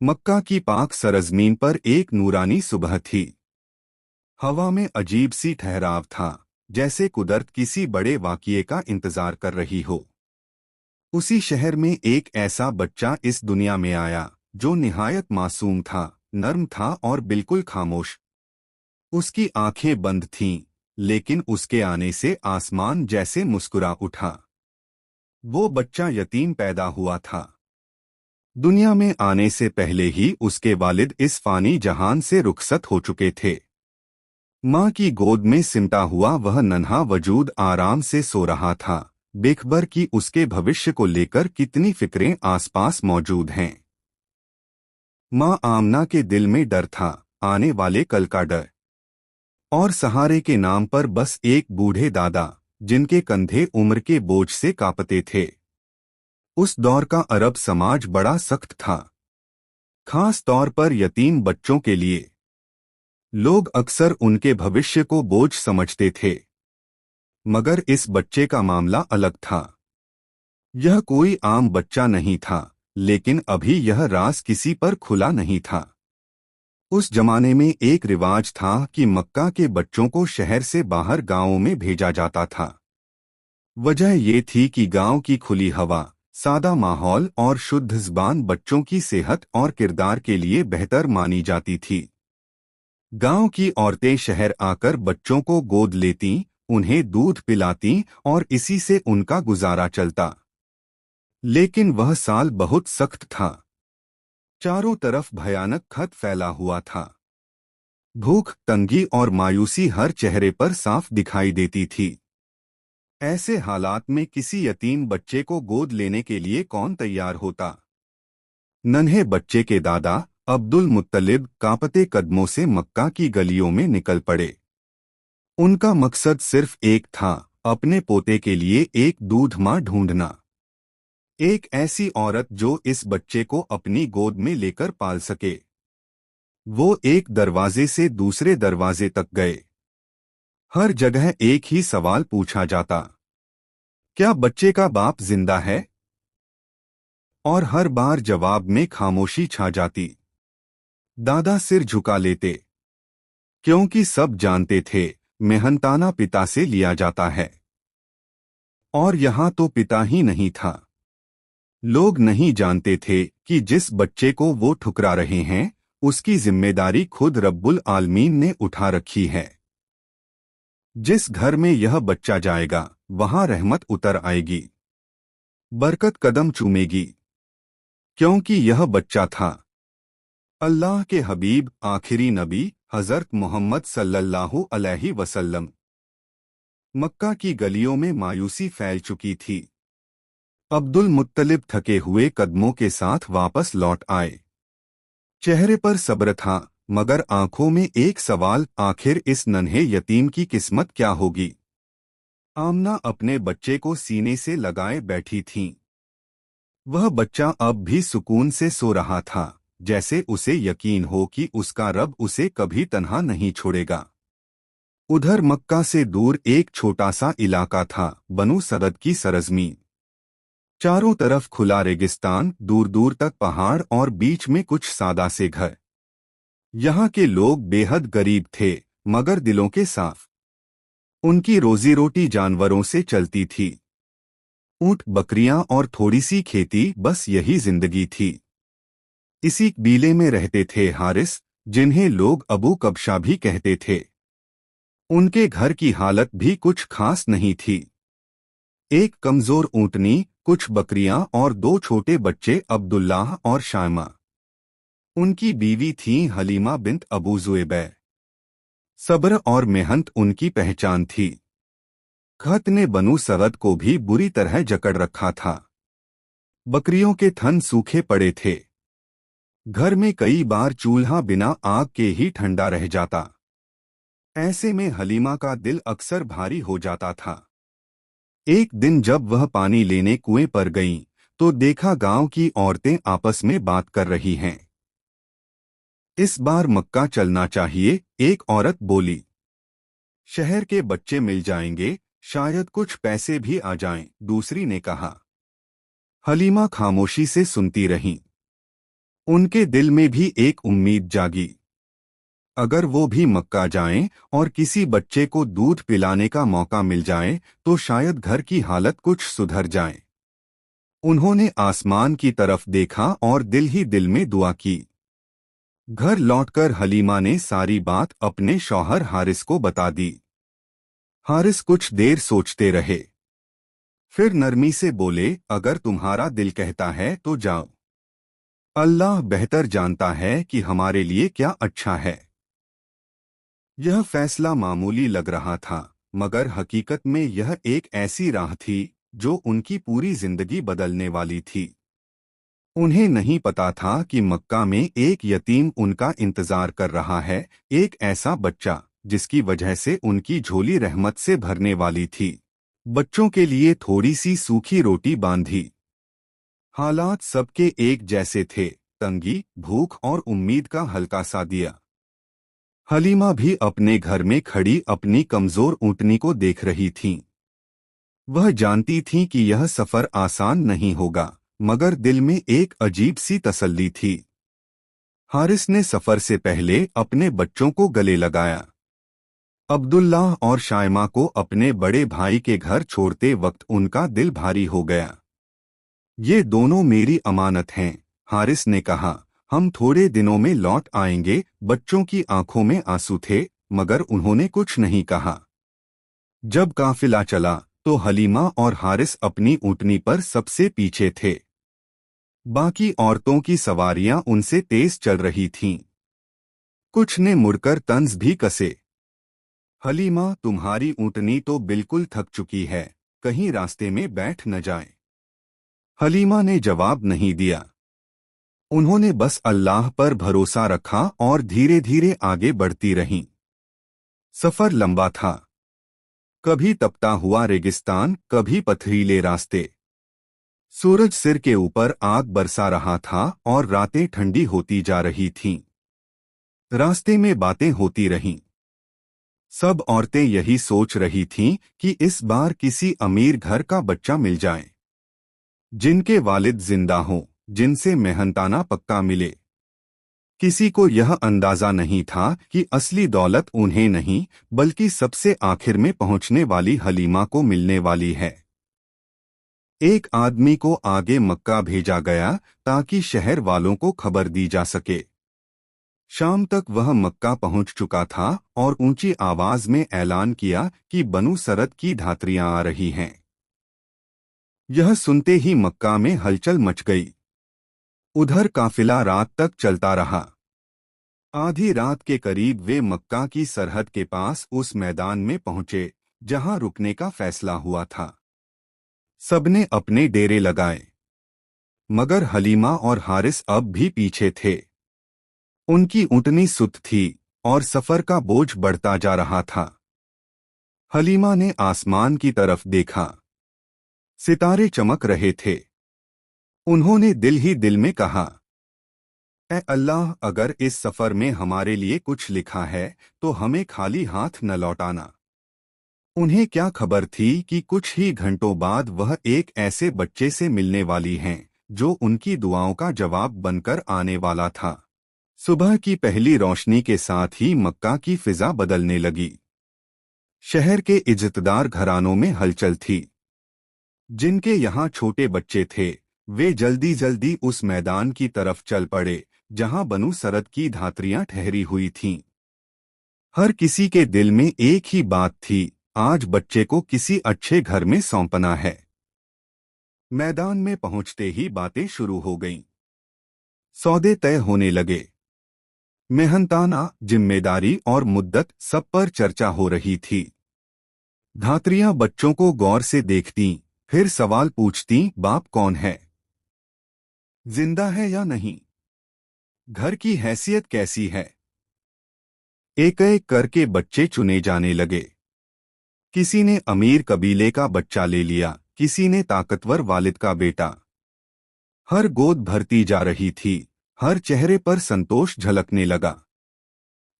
मक्का की पाक सरजमीन पर एक नूरानी सुबह थी। हवा में अजीब सी ठहराव था, जैसे कुदरत किसी बड़े वाक़ये का इंतजार कर रही हो। उसी शहर में एक ऐसा बच्चा इस दुनिया में आया जो निहायत मासूम था, नर्म था और बिल्कुल खामोश। उसकी आंखें बंद थीं, लेकिन उसके आने से आसमान जैसे मुस्कुरा उठा। वो बच्चा यतीम पैदा हुआ था। दुनिया में आने से पहले ही उसके वालिद इस फानी जहान से रुखसत हो चुके थे। माँ की गोद में सिमटा हुआ वह नन्हा वजूद आराम से सो रहा था, बेखबर कि उसके भविष्य को लेकर कितनी फिक्रें आसपास मौजूद हैं। माँ आमना के दिल में डर था, आने वाले कल का डर। और सहारे के नाम पर बस एक बूढ़े दादा, जिनके कंधे उम्र के बोझ से कांपते थे। उस दौर का अरब समाज बड़ा सख्त था, खास तौर पर यतीम बच्चों के लिए। लोग अक्सर उनके भविष्य को बोझ समझते थे, मगर इस बच्चे का मामला अलग था। यह कोई आम बच्चा नहीं था, लेकिन अभी यह राज किसी पर खुला नहीं था। उस जमाने में एक रिवाज था कि मक्का के बच्चों को शहर से बाहर गांवों में भेजा जाता था। वजह ये थी कि गांव की खुली हवा, सादा माहौल और शुद्ध ज़बान बच्चों की सेहत और किरदार के लिए बेहतर मानी जाती थी। गांव की औरतें शहर आकर बच्चों को गोद लेतीं, उन्हें दूध पिलातीं और इसी से उनका गुजारा चलता। लेकिन वह साल बहुत सख्त था। चारों तरफ भयानक खत फैला हुआ था। भूख, तंगी और मायूसी हर चेहरे पर साफ दिखाई देती थी। ऐसे हालात में किसी यतीम बच्चे को गोद लेने के लिए कौन तैयार होता। नन्हे बच्चे के दादा अब्दुल मुत्तलिब कांपते कदमों से मक्का की गलियों में निकल पड़े। उनका मकसद सिर्फ एक था, अपने पोते के लिए एक दूध माँ ढूंढना। एक ऐसी औरत जो इस बच्चे को अपनी गोद में लेकर पाल सके। वो एक दरवाजे से दूसरे दरवाजे तक गए। हर जगह एक ही सवाल पूछा जाता, क्या बच्चे का बाप जिंदा है? और हर बार जवाब में खामोशी छा जाती। दादा सिर झुका लेते, क्योंकि सब जानते थे मेहनताना पिता से लिया जाता है। और यहाँ तो पिता ही नहीं था। लोग नहीं जानते थे कि जिस बच्चे को वो ठुकरा रहे हैं, उसकी जिम्मेदारी खुद रब्बुल आलमीन ने उठा रखी है। जिस घर में यह बच्चा जाएगा, वहां रहमत उतर आएगी, बरकत कदम चूमेगी, क्योंकि यह बच्चा था अल्लाह के हबीब आखिरी नबी हज़रत मोहम्मद सल्लल्लाहु अलैहि वसल्लम। मक्का की गलियों में मायूसी फैल चुकी थी। अब्दुल मुत्तलिब थके हुए कदमों के साथ वापस लौट आए। चेहरे पर सब्र था, मगर आंखों में एक सवाल, आखिर इस नन्हे यतीम की किस्मत क्या होगी। आमना अपने बच्चे को सीने से लगाए बैठी थीं। वह बच्चा अब भी सुकून से सो रहा था, जैसे उसे यकीन हो कि उसका रब उसे कभी तन्हा नहीं छोड़ेगा। उधर मक्का से दूर एक छोटा सा इलाका था, बनु सदद की सरजमीन। चारों तरफ खुला रेगिस्तान, दूर दूर तक पहाड़ और बीच में कुछ सादा से घर। यहाँ के लोग बेहद गरीब थे, मगर दिलों के साफ। उनकी रोजी रोटी जानवरों से चलती थी। ऊंट, बकरियां और थोड़ी सी खेती, बस यही जिंदगी थी। इसी कबीले में रहते थे हारिस, जिन्हें लोग अबू कबशा भी कहते थे। उनके घर की हालत भी कुछ खास नहीं थी। एक कमजोर ऊंटनी, कुछ बकरियां और दो छोटे बच्चे अब्दुल्लाह और शायमा। उनकी बीवी थीं हलीमा बिन्त अबू जुएबै। सब्र और मेहनत उनकी पहचान थी। खत ने बनु सगद को भी बुरी तरह जकड़ रखा था। बकरियों के थन सूखे पड़े थे। घर में कई बार चूल्हा बिना आग के ही ठंडा रह जाता। ऐसे में हलीमा का दिल अक्सर भारी हो जाता था। एक दिन जब वह पानी लेने कुएं पर गईं, तो देखा गांव की औरतें आपस में बात कर रही हैं। इस बार मक्का चलना चाहिए, एक औरत बोली। शहर के बच्चे मिल जाएंगे, शायद कुछ पैसे भी आ जाएं, दूसरी ने कहा। हलीमा खामोशी से सुनती रहीं। उनके दिल में भी एक उम्मीद जागी। अगर वो भी मक्का जाएं और किसी बच्चे को दूध पिलाने का मौका मिल जाए तो शायद घर की हालत कुछ सुधर जाए। उन्होंने आसमान की तरफ देखा और दिल ही दिल में दुआ की। घर लौटकर हलीमा ने सारी बात अपने शौहर हारिस को बता दी। हारिस कुछ देर सोचते रहे, फिर नरमी से बोले, अगर तुम्हारा दिल कहता है तो जाओ। अल्लाह बेहतर जानता है कि हमारे लिए क्या अच्छा है। यह फैसला मामूली लग रहा था, मगर हकीकत में यह एक ऐसी राह थी जो उनकी पूरी जिंदगी बदलने वाली थी। उन्हें नहीं पता था कि मक्का में एक यतीम उनका इंतजार कर रहा है, एक ऐसा बच्चा जिसकी वजह से उनकी झोली रहमत से भरने वाली थी। बच्चों के लिए थोड़ी सी सूखी रोटी बांधी। हालात सबके एक जैसे थे, तंगी, भूख और उम्मीद का हल्का सा दिया। हलीमा भी अपने घर में खड़ी अपनी कमजोर ऊँटनी को देख रही थीं। वह जानती थीं कि यह सफर आसान नहीं होगा, मगर दिल में एक अजीब सी तसल्ली थी। हारिस ने सफर से पहले अपने बच्चों को गले लगाया। अब्दुल्लाह और शायमा को अपने बड़े भाई के घर छोड़ते वक्त उनका दिल भारी हो गया। ये दोनों मेरी अमानत हैं, हारिस ने कहा। हम थोड़े दिनों में लौट आएंगे। बच्चों की आंखों में आंसू थे, मगर उन्होंने कुछ नहीं कहा। जब काफिला चला तो हलीमा और हारिस अपनी ऊँटनी पर सबसे पीछे थे। बाकी औरतों की सवारियां उनसे तेज चल रही थीं। कुछ ने मुड़कर तंज भी कसे। हलीमा, तुम्हारी ऊँटनी तो बिल्कुल थक चुकी है, कहीं रास्ते में बैठ न जाए। हलीमा ने जवाब नहीं दिया। उन्होंने बस अल्लाह पर भरोसा रखा और धीरे धीरे आगे बढ़ती रहीं। सफर लंबा था, कभी तपता हुआ रेगिस्तान, कभी पथरीले रास्ते। सूरज सिर के ऊपर आग बरसा रहा था और रातें ठंडी होती जा रही थीं। रास्ते में बातें होती रहीं। सब औरतें यही सोच रही थीं कि इस बार किसी अमीर घर का बच्चा मिल जाए, जिनके वालिद जिंदा हों, जिनसे मेहनताना पक्का मिले। किसी को यह अंदाजा नहीं था कि असली दौलत उन्हें नहीं, बल्कि सबसे आखिर में पहुंचने वाली हलीमा को मिलने वाली है। एक आदमी को आगे मक्का भेजा गया ताकि शहर वालों को खबर दी जा सके। शाम तक वह मक्का पहुंच चुका था और ऊंची आवाज में ऐलान किया कि बनु सरद की धातरियां आ रही हैं। यह सुनते ही मक्का में हलचल मच गई। उधर काफिला रात तक चलता रहा। आधी रात के करीब वे मक्का की सरहद के पास उस मैदान में पहुंचे जहां रुकने का फैसला हुआ था। सबने अपने डेरे लगाए, मगर हलीमा और हारिस अब भी पीछे थे। उनकी ऊँटनी सुत थी और सफर का बोझ बढ़ता जा रहा था। हलीमा ने आसमान की तरफ देखा। सितारे चमक रहे थे। उन्होंने दिल ही दिल में कहा, ऐ अल्लाह, अगर इस सफर में हमारे लिए कुछ लिखा है तो हमें खाली हाथ न लौटाना। उन्हें क्या खबर थी कि कुछ ही घंटों बाद वह एक ऐसे बच्चे से मिलने वाली हैं जो उनकी दुआओं का जवाब बनकर आने वाला था। सुबह की पहली रोशनी के साथ ही मक्का की फिजा बदलने लगी। शहर के इज्जतदार घरानों में हलचल थी। जिनके यहाँ छोटे बच्चे थे वे जल्दी जल्दी उस मैदान की तरफ चल पड़े जहाँ बनु सरद की धातरियां ठहरी हुई थीं। हर किसी के दिल में एक ही बात थी, आज बच्चे को किसी अच्छे घर में सौंपना है। मैदान में पहुंचते ही बातें शुरू हो गईं। सौदे तय होने लगे। मेहनताना, जिम्मेदारी और मुद्दत सब पर चर्चा हो रही थी। धात्रियां बच्चों को गौर से देखतीं, फिर सवाल पूछतीं, बाप कौन है, जिंदा है या नहीं, घर की हैसियत कैसी है। एक एक करके बच्चे चुने जाने लगे। किसी ने अमीर कबीले का बच्चा ले लिया, किसी ने ताकतवर वालिद का बेटा। हर गोद भरती जा रही थी, हर चेहरे पर संतोष झलकने लगा।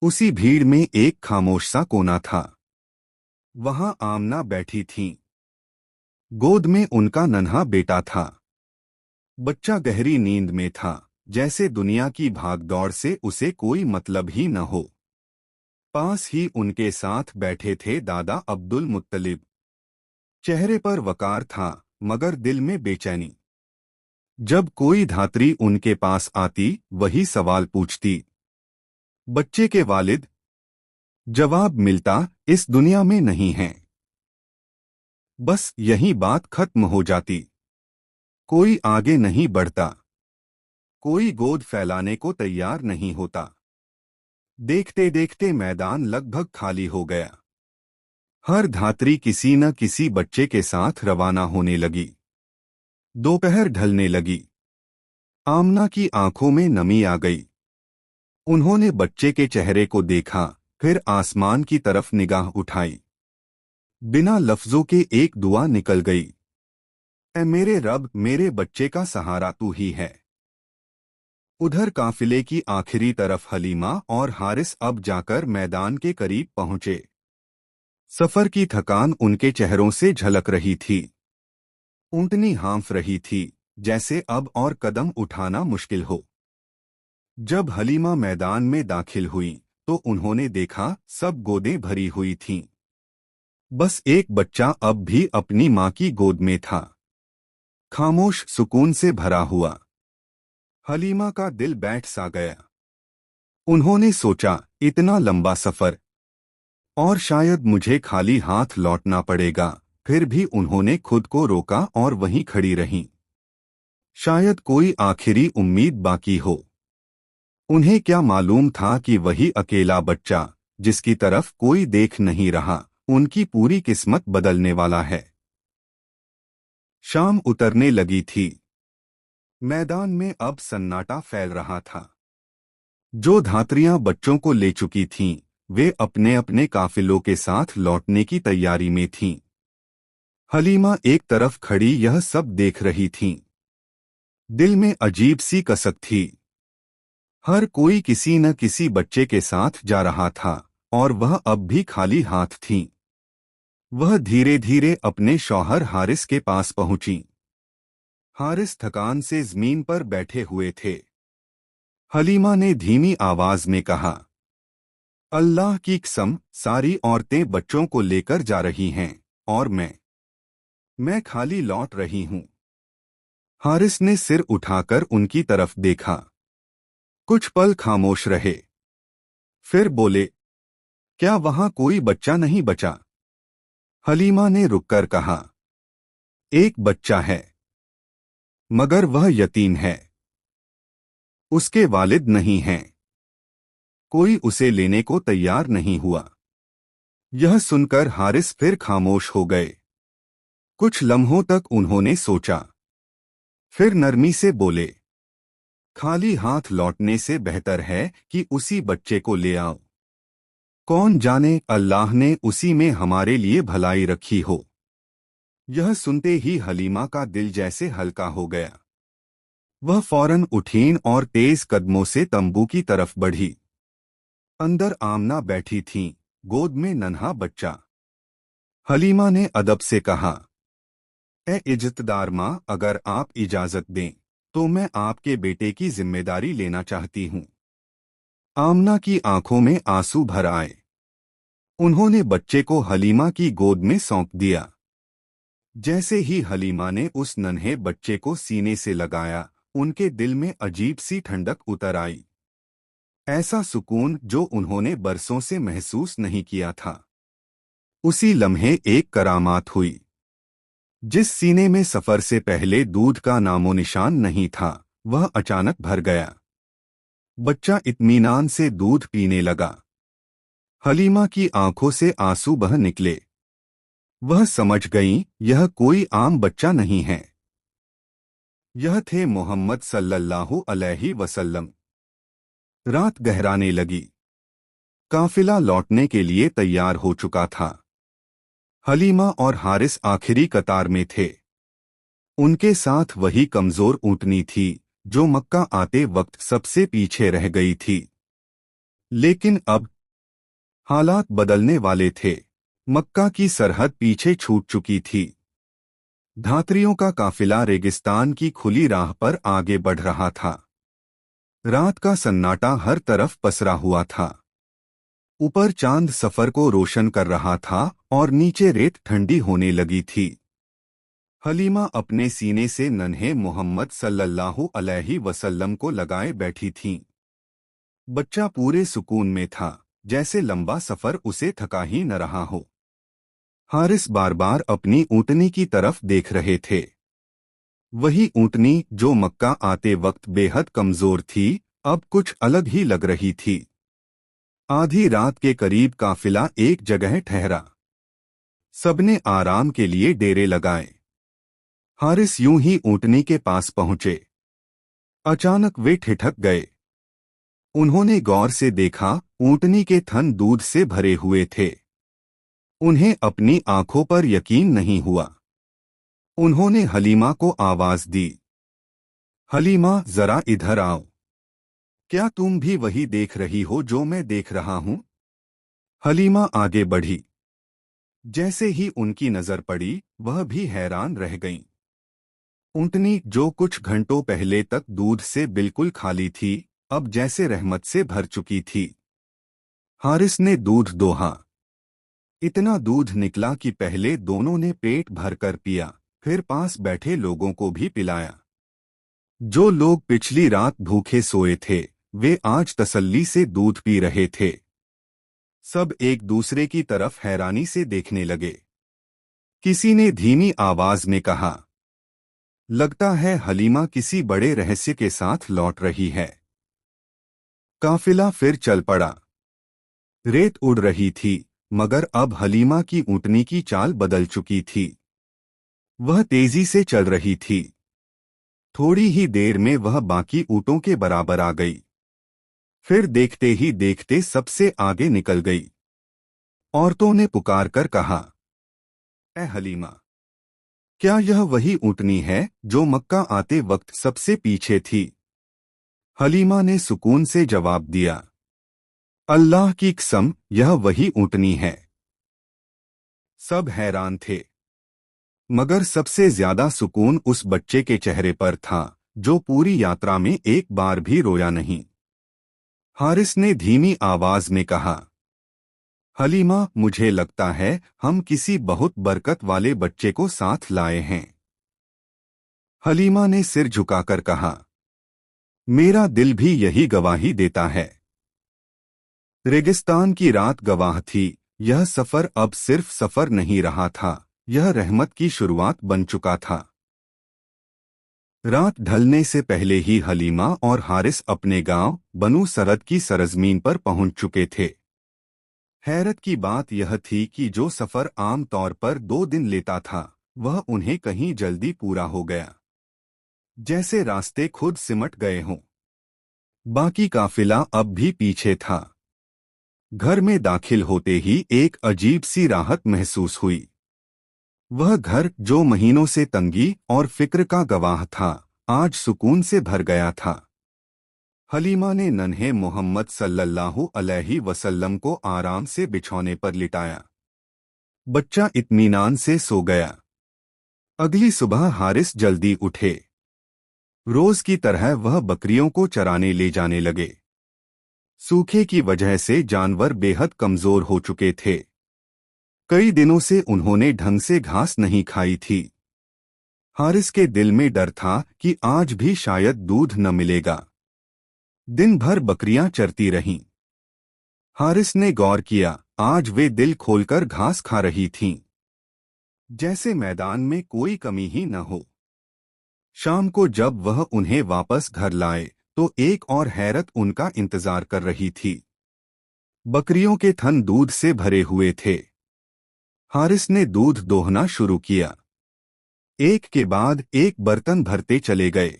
उसी भीड़ में एक खामोश सा कोना था। वहां आमना बैठी थीं। गोद में उनका नन्हा बेटा था। बच्चा गहरी नींद में था, जैसे दुनिया की भागदौड़ से उसे कोई मतलब ही न हो। पास ही उनके साथ बैठे थे दादा अब्दुल मुत्तलिब। चेहरे पर वकार था, मगर दिल में बेचैनी। जब कोई धात्री उनके पास आती, वही सवाल पूछती, बच्चे के वालिद? जवाब मिलता, इस दुनिया में नहीं है। बस यही बात खत्म हो जाती। कोई आगे नहीं बढ़ता, कोई गोद फैलाने को तैयार नहीं होता। देखते देखते मैदान लगभग खाली हो गया। हर धात्री किसी न किसी बच्चे के साथ रवाना होने लगी। दोपहर ढलने लगी। आमना की आंखों में नमी आ गई। उन्होंने बच्चे के चेहरे को देखा, फिर आसमान की तरफ निगाह उठाई। बिना लफ्जों के एक दुआ निकल गई। ऐ मेरे रब, मेरे बच्चे का सहारा तू ही है। उधर काफिले की आखिरी तरफ हलीमा और हारिस अब जाकर मैदान के करीब पहुंचे। सफर की थकान उनके चेहरों से झलक रही थी। ऊँटनी हाँफ रही थी, जैसे अब और कदम उठाना मुश्किल हो। जब हलीमा मैदान में दाखिल हुई, तो उन्होंने देखा सब गोदें भरी हुई थीं। बस एक बच्चा अब भी अपनी माँ की गोद में था, खामोश, सुकून से भरा हुआ। हलीमा का दिल बैठ सा गया। उन्होंने सोचा, इतना लंबा सफर, और शायद मुझे खाली हाथ लौटना पड़ेगा। फिर भी उन्होंने खुद को रोका और वहीं खड़ी रहीं। शायद कोई आखिरी उम्मीद बाकी हो। उन्हें क्या मालूम था कि वही अकेला बच्चा, जिसकी तरफ कोई देख नहीं रहा, उनकी पूरी किस्मत बदलने वाला है। शाम उतरने लगी थी। मैदान में अब सन्नाटा फैल रहा था। जो धात्रियां बच्चों को ले चुकी थीं, वे अपने अपने काफिलों के साथ लौटने की तैयारी में थीं। हलीमा एक तरफ खड़ी यह सब देख रही थीं। दिल में अजीब सी कसक थी। हर कोई किसी न किसी बच्चे के साथ जा रहा था, और वह अब भी खाली हाथ थीं। वह धीरे धीरे अपने शौहर हारिस के पास पहुंची। हारिस थकान से जमीन पर बैठे हुए थे। हलीमा ने धीमी आवाज में कहा, अल्लाह की कसम, सारी औरतें बच्चों को लेकर जा रही हैं, और मैं खाली लौट रही हूं। हारिस ने सिर उठाकर उनकी तरफ देखा। कुछ पल खामोश रहे। फिर बोले, क्या वहां कोई बच्चा नहीं बचा? हलीमा ने रुककर कहा, एक बच्चा है, मगर वह यतीम है। उसके वालिद नहीं हैं। कोई उसे लेने को तैयार नहीं हुआ। यह सुनकर हारिस फिर खामोश हो गए। कुछ लम्हों तक उन्होंने सोचा। फिर नरमी से बोले, खाली हाथ लौटने से बेहतर है कि उसी बच्चे को ले आओ। कौन जाने अल्लाह ने उसी में हमारे लिए भलाई रखी हो। यह सुनते ही हलीमा का दिल जैसे हल्का हो गया। वह फौरन उठीं और तेज कदमों से तंबू की तरफ बढ़ी। अंदर आमना बैठी थीं, गोद में नन्हा बच्चा। हलीमा ने अदब से कहा, ए इज्जतदार माँ, अगर आप इजाजत दें तो मैं आपके बेटे की जिम्मेदारी लेना चाहती हूँ। आमना की आंखों में आंसू भर आए। उन्होंने बच्चे को हलीमा की गोद में सौंप दिया। जैसे ही हलीमा ने उस नन्हे बच्चे को सीने से लगाया, उनके दिल में अजीब सी ठंडक उतर आई। ऐसा सुकून जो उन्होंने बरसों से महसूस नहीं किया था। उसी लम्हे एक करामात हुई। जिस सीने में सफर से पहले दूध का नामो निशान नहीं था, वह अचानक भर गया। बच्चा इत्मीनान से दूध पीने लगा। हलीमा की आंखों से आंसू बह निकले। वह समझ गईं, यह कोई आम बच्चा नहीं है। यह थे मोहम्मद सल्लल्लाहु अलैहि वसल्लम। रात गहराने लगी। काफिला लौटने के लिए तैयार हो चुका था। हलीमा और हारिस आखिरी कतार में थे। उनके साथ वही कमजोर ऊँटनी थी, जो मक्का आते वक्त सबसे पीछे रह गई थी। लेकिन अब हालात बदलने वाले थे। मक्का की सरहद पीछे छूट चुकी थी। धात्रियों का काफिला रेगिस्तान की खुली राह पर आगे बढ़ रहा था। रात का सन्नाटा हर तरफ पसरा हुआ था। ऊपर चांद सफर को रोशन कर रहा था और नीचे रेत ठंडी होने लगी थी। हलीमा अपने सीने से नन्हे मोहम्मद सल्लल्लाहु अलैहि वसल्लम को लगाए बैठी थीं। बच्चा पूरे सुकून में था, जैसे लंबा सफर उसे थका ही न रहा हो। हारिस बार बार अपनी ऊँटनी की तरफ देख रहे थे। वही ऊँटनी जो मक्का आते वक्त बेहद कमजोर थी, अब कुछ अलग ही लग रही थी। आधी रात के करीब काफिला एक जगह ठहरा। सबने आराम के लिए डेरे लगाए। हारिस यूं ही ऊँटनी के पास पहुंचे। अचानक वे ठिठक गए। उन्होंने गौर से देखा, ऊँटनी के थन दूध से भरे हुए थे। उन्हें अपनी आंखों पर यकीन नहीं हुआ। उन्होंने हलीमा को आवाज दी, हलीमा जरा इधर आओ। क्या तुम भी वही देख रही हो जो मैं देख रहा हूं? हलीमा आगे बढ़ी। जैसे ही उनकी नजर पड़ी, वह भी हैरान रह गईं। ऊँटनी जो कुछ घंटों पहले तक दूध से बिल्कुल खाली थी, अब जैसे रहमत से भर चुकी थी। हारिस ने दूध दोहा। इतना दूध निकला कि पहले दोनों ने पेट भरकर पिया, फिर पास बैठे लोगों को भी पिलाया। जो लोग पिछली रात भूखे सोए थे, वे आज तसल्ली से दूध पी रहे थे। सब एक दूसरे की तरफ हैरानी से देखने लगे। किसी ने धीमी आवाज में कहा, लगता है हलीमा किसी बड़े रहस्य के साथ लौट रही है। काफिला फिर चल पड़ा। रेत उड़ रही थी, मगर अब हलीमा की ऊँटनी की चाल बदल चुकी थी। वह तेजी से चल रही थी। थोड़ी ही देर में वह बाकी ऊँटों के बराबर आ गई। फिर देखते ही देखते सबसे आगे निकल गई। औरतों ने पुकारकर कहा, ए हलीमा, क्या यह वही ऊँटनी है जो मक्का आते वक्त सबसे पीछे थी? हलीमा ने सुकून से जवाब दिया, अल्लाह की कसम, यह वही ऊँटनी है। सब हैरान थे, मगर सबसे ज्यादा सुकून उस बच्चे के चेहरे पर था, जो पूरी यात्रा में एक बार भी रोया नहीं। हारिस ने धीमी आवाज में कहा, हलीमा, मुझे लगता है हम किसी बहुत बरकत वाले बच्चे को साथ लाए हैं। हलीमा ने सिर झुकाकर कहा, मेरा दिल भी यही गवाही देता है। रेगिस्तान की रात गवाह थी, यह सफर अब सिर्फ सफर नहीं रहा था, यह रहमत की शुरुआत बन चुका था। रात ढलने से पहले ही हलीमा और हारिस अपने गांव बनु सरद की सरजमीन पर पहुंच चुके थे। हैरत की बात यह थी कि जो सफर आम तौर पर 2 दिन लेता था, वह उन्हें कहीं जल्दी पूरा हो गया, जैसे रास्ते खुद सिमट गए हों। बाकी काफिला अब भी पीछे था। घर में दाखिल होते ही एक अजीब सी राहत महसूस हुई। वह घर जो महीनों से तंगी और फिक्र का गवाह था, आज सुकून से भर गया था। हलीमा ने नन्हे मोहम्मद सल्लल्लाहु अलैहि वसल्लम को आराम से बिछौने पर लिटाया। बच्चा इत्मीनान से सो गया। अगली सुबह हारिस जल्दी उठे। रोज की तरह वह बकरियों को चराने ले जाने लगे। सूखे की वजह से जानवर बेहद कमजोर हो चुके थे। कई दिनों से उन्होंने ढंग से घास नहीं खाई थी। हारिस के दिल में डर था कि आज भी शायद दूध न मिलेगा। दिन भर बकरियां चरती रहीं। हारिस ने गौर किया, आज वे दिल खोलकर घास खा रही थीं, जैसे मैदान में कोई कमी ही न हो। शाम को जब वह उन्हें वापस घर लाए, तो एक और हैरत उनका इंतजार कर रही थी। बकरियों के थन दूध से भरे हुए थे। हारिस ने दूध दोहना शुरू किया। एक के बाद एक बर्तन भरते चले गए।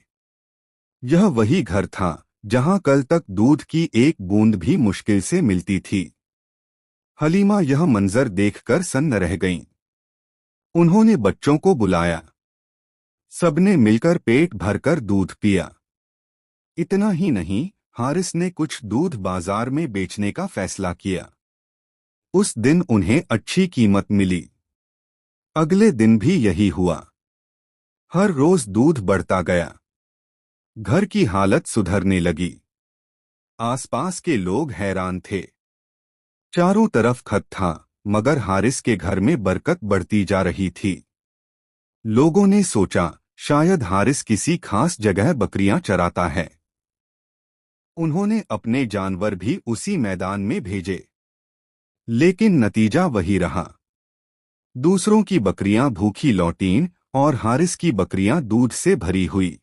यह वही घर था जहां कल तक दूध की एक बूंद भी मुश्किल से मिलती थी। हलीमा यह मंजर देखकर सन्न रह गईं। उन्होंने बच्चों को बुलाया। सबने मिलकर पेट भरकर दूध पिया। इतना ही नहीं, हारिस ने कुछ दूध बाजार में बेचने का फैसला किया। उस दिन उन्हें अच्छी कीमत मिली। अगले दिन भी यही हुआ। हर रोज दूध बढ़ता गया। घर की हालत सुधरने लगी। आसपास के लोग हैरान थे। चारों तरफ खत था, मगर हारिस के घर में बरकत बढ़ती जा रही थी। लोगों ने सोचा, शायद हारिस किसी खास जगह बकरियां चराता है। उन्होंने अपने जानवर भी उसी मैदान में भेजे, लेकिन नतीजा वही रहा। दूसरों की बकरियां भूखी लौटीं और हारिस की बकरियां दूध से भरी हुई।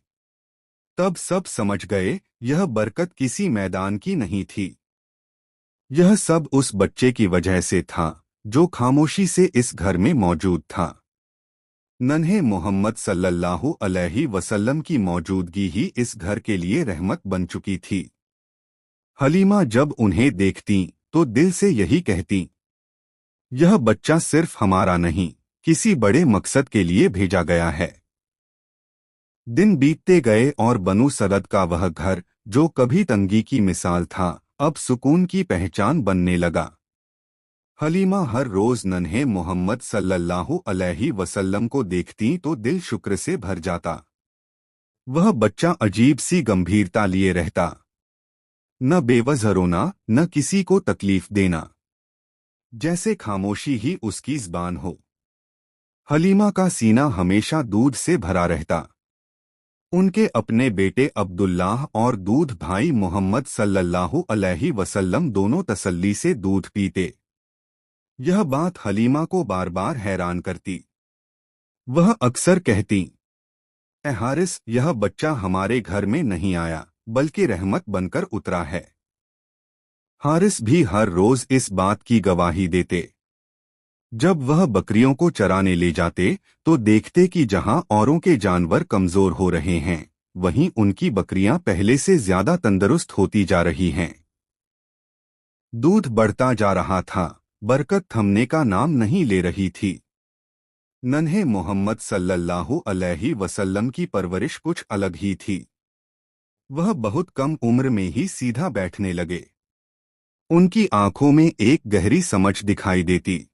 तब सब समझ गए, यह बरकत किसी मैदान की नहीं थी। यह सब उस बच्चे की वजह से था, जो खामोशी से इस घर में मौजूद था। नन्हे मोहम्मद सल्लल्लाहु अलैहि वसल्लम की मौजूदगी ही इस घर के लिए रहमत बन चुकी थी। हलीमा जब उन्हें देखती तो दिल से यही कहती, यह बच्चा सिर्फ हमारा नहीं, किसी बड़े मकसद के लिए भेजा गया है। दिन बीतते गए और बनु सदद का वह घर, जो कभी तंगी की मिसाल था, अब सुकून की पहचान बनने लगा। हलीमा हर रोज नन्हे मोहम्मद सल्लल्लाहु अलैहि वसल्लम को देखती तो दिल शुक्र से भर जाता। वह बच्चा अजीब सी गंभीरता लिए रहता, न बेवजह रोना, न किसी को तकलीफ देना, जैसे खामोशी ही उसकी ज़बान हो। हलीमा का सीना हमेशा दूध से भरा रहता। उनके अपने बेटे अब्दुल्लाह और दूध भाई मोहम्मद सल्लल्लाहु अलैहि वसल्लम दोनों तसल्ली से दूध पीते। यह बात हलीमा को बार बार हैरान करती। वह अक्सर कहती, ए हारिस, यह बच्चा हमारे घर में नहीं आया, बल्कि रहमत बनकर उतरा है। हारिस भी हर रोज इस बात की गवाही देते। जब वह बकरियों को चराने ले जाते तो देखते कि जहां औरों के जानवर कमजोर हो रहे हैं, वहीं उनकी बकरियां पहले से ज्यादा तंदुरुस्त होती जा रही हैं। दूध बढ़ता जा रहा था, बरकत थमने का नाम नहीं ले रही थी। नन्हे मोहम्मद सल्लल्लाहु अलैहि वसल्लम की परवरिश कुछ अलग ही थी। वह बहुत कम उम्र में ही सीधा बैठने लगे। उनकी आंखों में एक गहरी समझ दिखाई देती,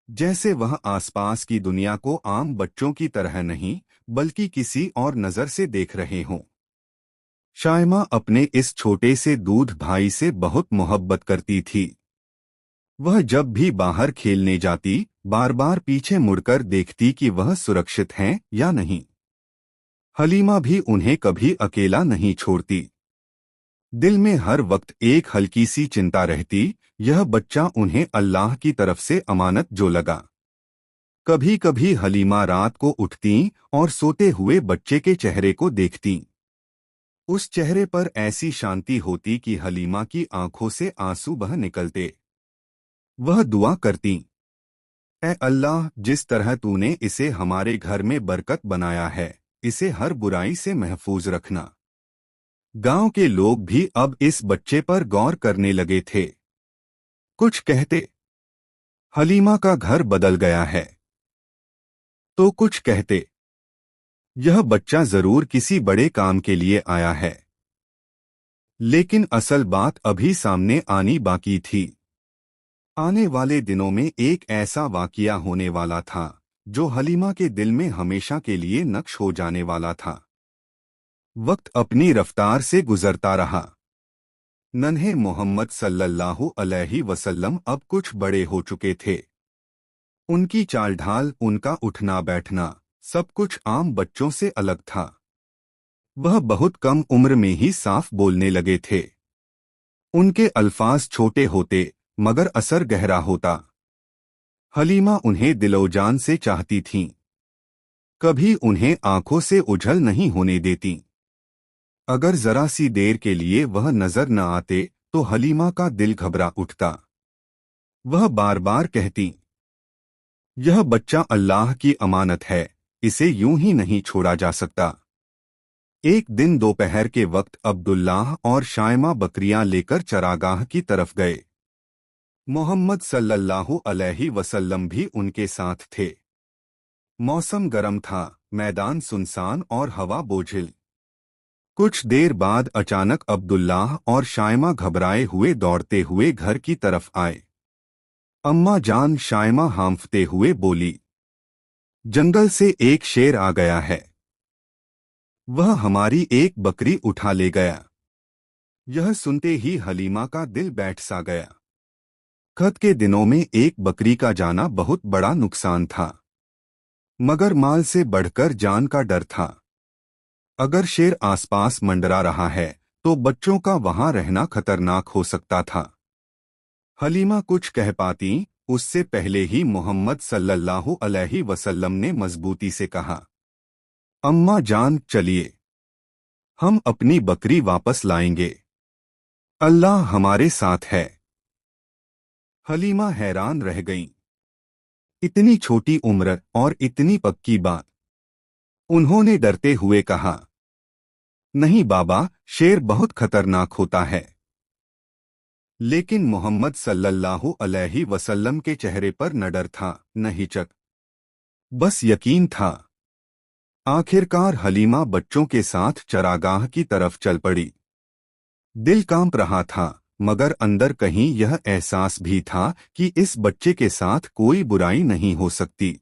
जैसे वह आसपास की दुनिया को आम बच्चों की तरह नहीं, बल्कि किसी और नजर से देख रहे हों। शायमा अपने इस छोटे से दूध भाई से बहुत मोहब्बत करती थी। वह जब भी बाहर खेलने जाती, बार बार पीछे मुड़कर देखती कि वह सुरक्षित हैं या नहीं। हलीमा भी उन्हें कभी अकेला नहीं छोड़ती। दिल में हर वक्त एक हल्की सी चिंता रहती, यह बच्चा उन्हें अल्लाह की तरफ से अमानत जो लगा। कभी कभी हलीमा रात को उठती और सोते हुए बच्चे के चेहरे को देखती। उस चेहरे पर ऐसी शांति होती कि हलीमा की आंखों से आंसू बह निकलते। वह दुआ करती, ए अल्लाह, जिस तरह तूने इसे हमारे घर में बरकत बनाया है, इसे हर बुराई से महफूज रखना। गांव के लोग भी अब इस बच्चे पर गौर करने लगे थे। कुछ कहते, हलीमा का घर बदल गया है, तो कुछ कहते, यह बच्चा जरूर किसी बड़े काम के लिए आया है। लेकिन असल बात अभी सामने आनी बाकी थी। आने वाले दिनों में एक ऐसा वाकया होने वाला था, जो हलीमा के दिल में हमेशा के लिए नक्श हो जाने वाला था। वक्त अपनी रफ्तार से गुजरता रहा। नन्हे मोहम्मद सल्लल्लाहु अलैहि वसल्लम अब कुछ बड़े हो चुके थे। उनकी चाल ढाल, उनका उठना बैठना, सब कुछ आम बच्चों से अलग था। वह बहुत कम उम्र में ही साफ बोलने लगे थे। उनके अल्फाज छोटे होते, मगर असर गहरा होता। हलीमा उन्हें दिलोजान से चाहती थीं। कभी उन्हें आंखों से ओझल नहीं होने देती। अगर जरा सी देर के लिए वह नजर न आते तो हलीमा का दिल घबरा उठता। वह बार बार कहती, यह बच्चा अल्लाह की अमानत है, इसे यूं ही नहीं छोड़ा जा सकता। एक दिन दोपहर के वक्त अब्दुल्लाह और शायमा बकरियां लेकर चरागाह की तरफ गए। मोहम्मद सल्लल्लाहु अलैहि वसल्लम भी उनके साथ थे। मौसम गर्म था, मैदान सुनसान और हवा बोझिल। कुछ देर बाद अचानक अब्दुल्लाह और शायमा घबराए हुए दौड़ते हुए घर की तरफ आए। अम्मा जान, शायमा हांफते हुए बोली, जंगल से एक शेर आ गया है। वह हमारी एक बकरी उठा ले गया। यह सुनते ही हलीमा का दिल बैठ सा गया। खत के दिनों में एक बकरी का जाना बहुत बड़ा नुकसान था, मगर माल से बढ़कर जान का डर था। अगर शेर आसपास मंडरा रहा है तो बच्चों का वहां रहना खतरनाक हो सकता था। हलीमा कुछ कह पाती उससे पहले ही मोहम्मद सल्लल्लाहु अलैहि वसल्लम ने मजबूती से कहा, अम्मा जान चलिए, हम अपनी बकरी वापस लाएंगे, अल्लाह हमारे साथ है। हलीमा हैरान रह गईं। इतनी छोटी उम्र और इतनी पक्की बात। उन्होंने डरते हुए कहा, नहीं बाबा, शेर बहुत खतरनाक होता है। लेकिन मोहम्मद सल्लल्लाहु अलैहि वसल्लम के चेहरे पर न डर था न हिचक, बस यकीन था। आखिरकार हलीमा बच्चों के साथ चरागाह की तरफ चल पड़ी। दिल कांप रहा था, मगर अंदर कहीं यह एहसास भी था कि इस बच्चे के साथ कोई बुराई नहीं हो सकती।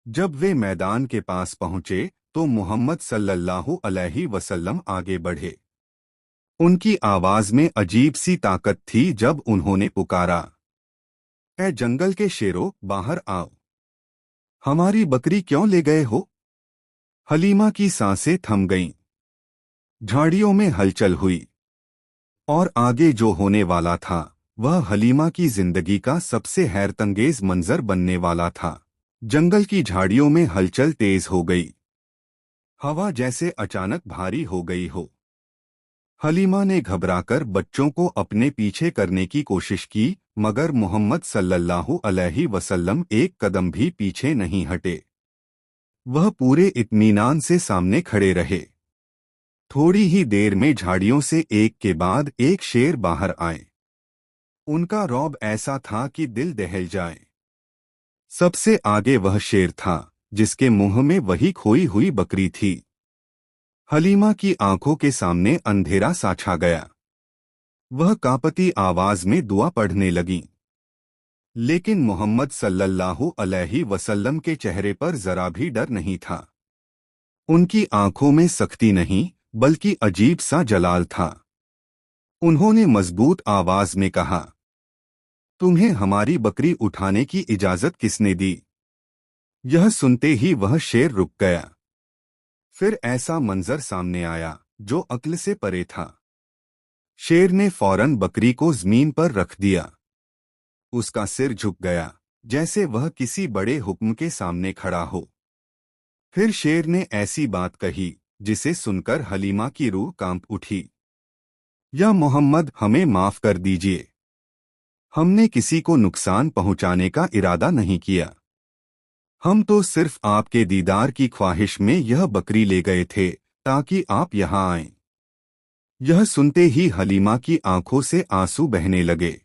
जब वे मैदान के पास पहुंचे तो मोहम्मद सल्लल्लाहु अलैहि वसल्लम आगे बढ़े। उनकी आवाज में अजीब सी ताकत थी जब उन्होंने पुकारा, ऐ जंगल के शेरों, बाहर आओ। हमारी बकरी क्यों ले गए हो? हलीमा की सांसें थम गईं। झाड़ियों में हलचल हुई और आगे जो होने वाला था वह हलीमा की जिंदगी का सबसे हैरतंगेज मंजर बनने वाला था। जंगल की झाड़ियों में हलचल तेज हो गई। हवा जैसे अचानक भारी हो गई हो। हलीमा ने घबराकर बच्चों को अपने पीछे करने की कोशिश की, मगर मोहम्मद सल्लल्लाहु अलैहि वसल्लम एक कदम भी पीछे नहीं हटे। वह पूरे इत्मीनान से सामने खड़े रहे। थोड़ी ही देर में झाड़ियों से एक के बाद एक शेर बाहर आए। उनका रौब ऐसा था कि दिल दहल जाए। सबसे आगे वह शेर था जिसके मुंह में वही खोई हुई बकरी थी। हलीमा की आंखों के सामने अंधेरा सा छा गया। वह कांपती आवाज में दुआ पढ़ने लगी। लेकिन मोहम्मद सल्लल्लाहु अलैहि वसल्लम के चेहरे पर जरा भी डर नहीं था। उनकी आंखों में सख्ती नहीं बल्कि अजीब सा जलाल था। उन्होंने मजबूत आवाज में कहा, तुम्हें हमारी बकरी उठाने की इजाजत किसने दी? यह सुनते ही वह शेर रुक गया। फिर ऐसा मंजर सामने आया जो अक्ल से परे था। शेर ने फौरन बकरी को जमीन पर रख दिया। उसका सिर झुक गया जैसे वह किसी बड़े हुक्म के सामने खड़ा हो। फिर शेर ने ऐसी बात कही जिसे सुनकर हलीमा की रूह कांप उठी। या मोहम्मद, हमें माफ कर दीजिए। हमने किसी को नुकसान पहुंचाने का इरादा नहीं किया। हम तो सिर्फ आपके दीदार की ख्वाहिश में यह बकरी ले गए थे ताकि आप यहाँ आएं। यह सुनते ही हलीमा की आंखों से आंसू बहने लगे।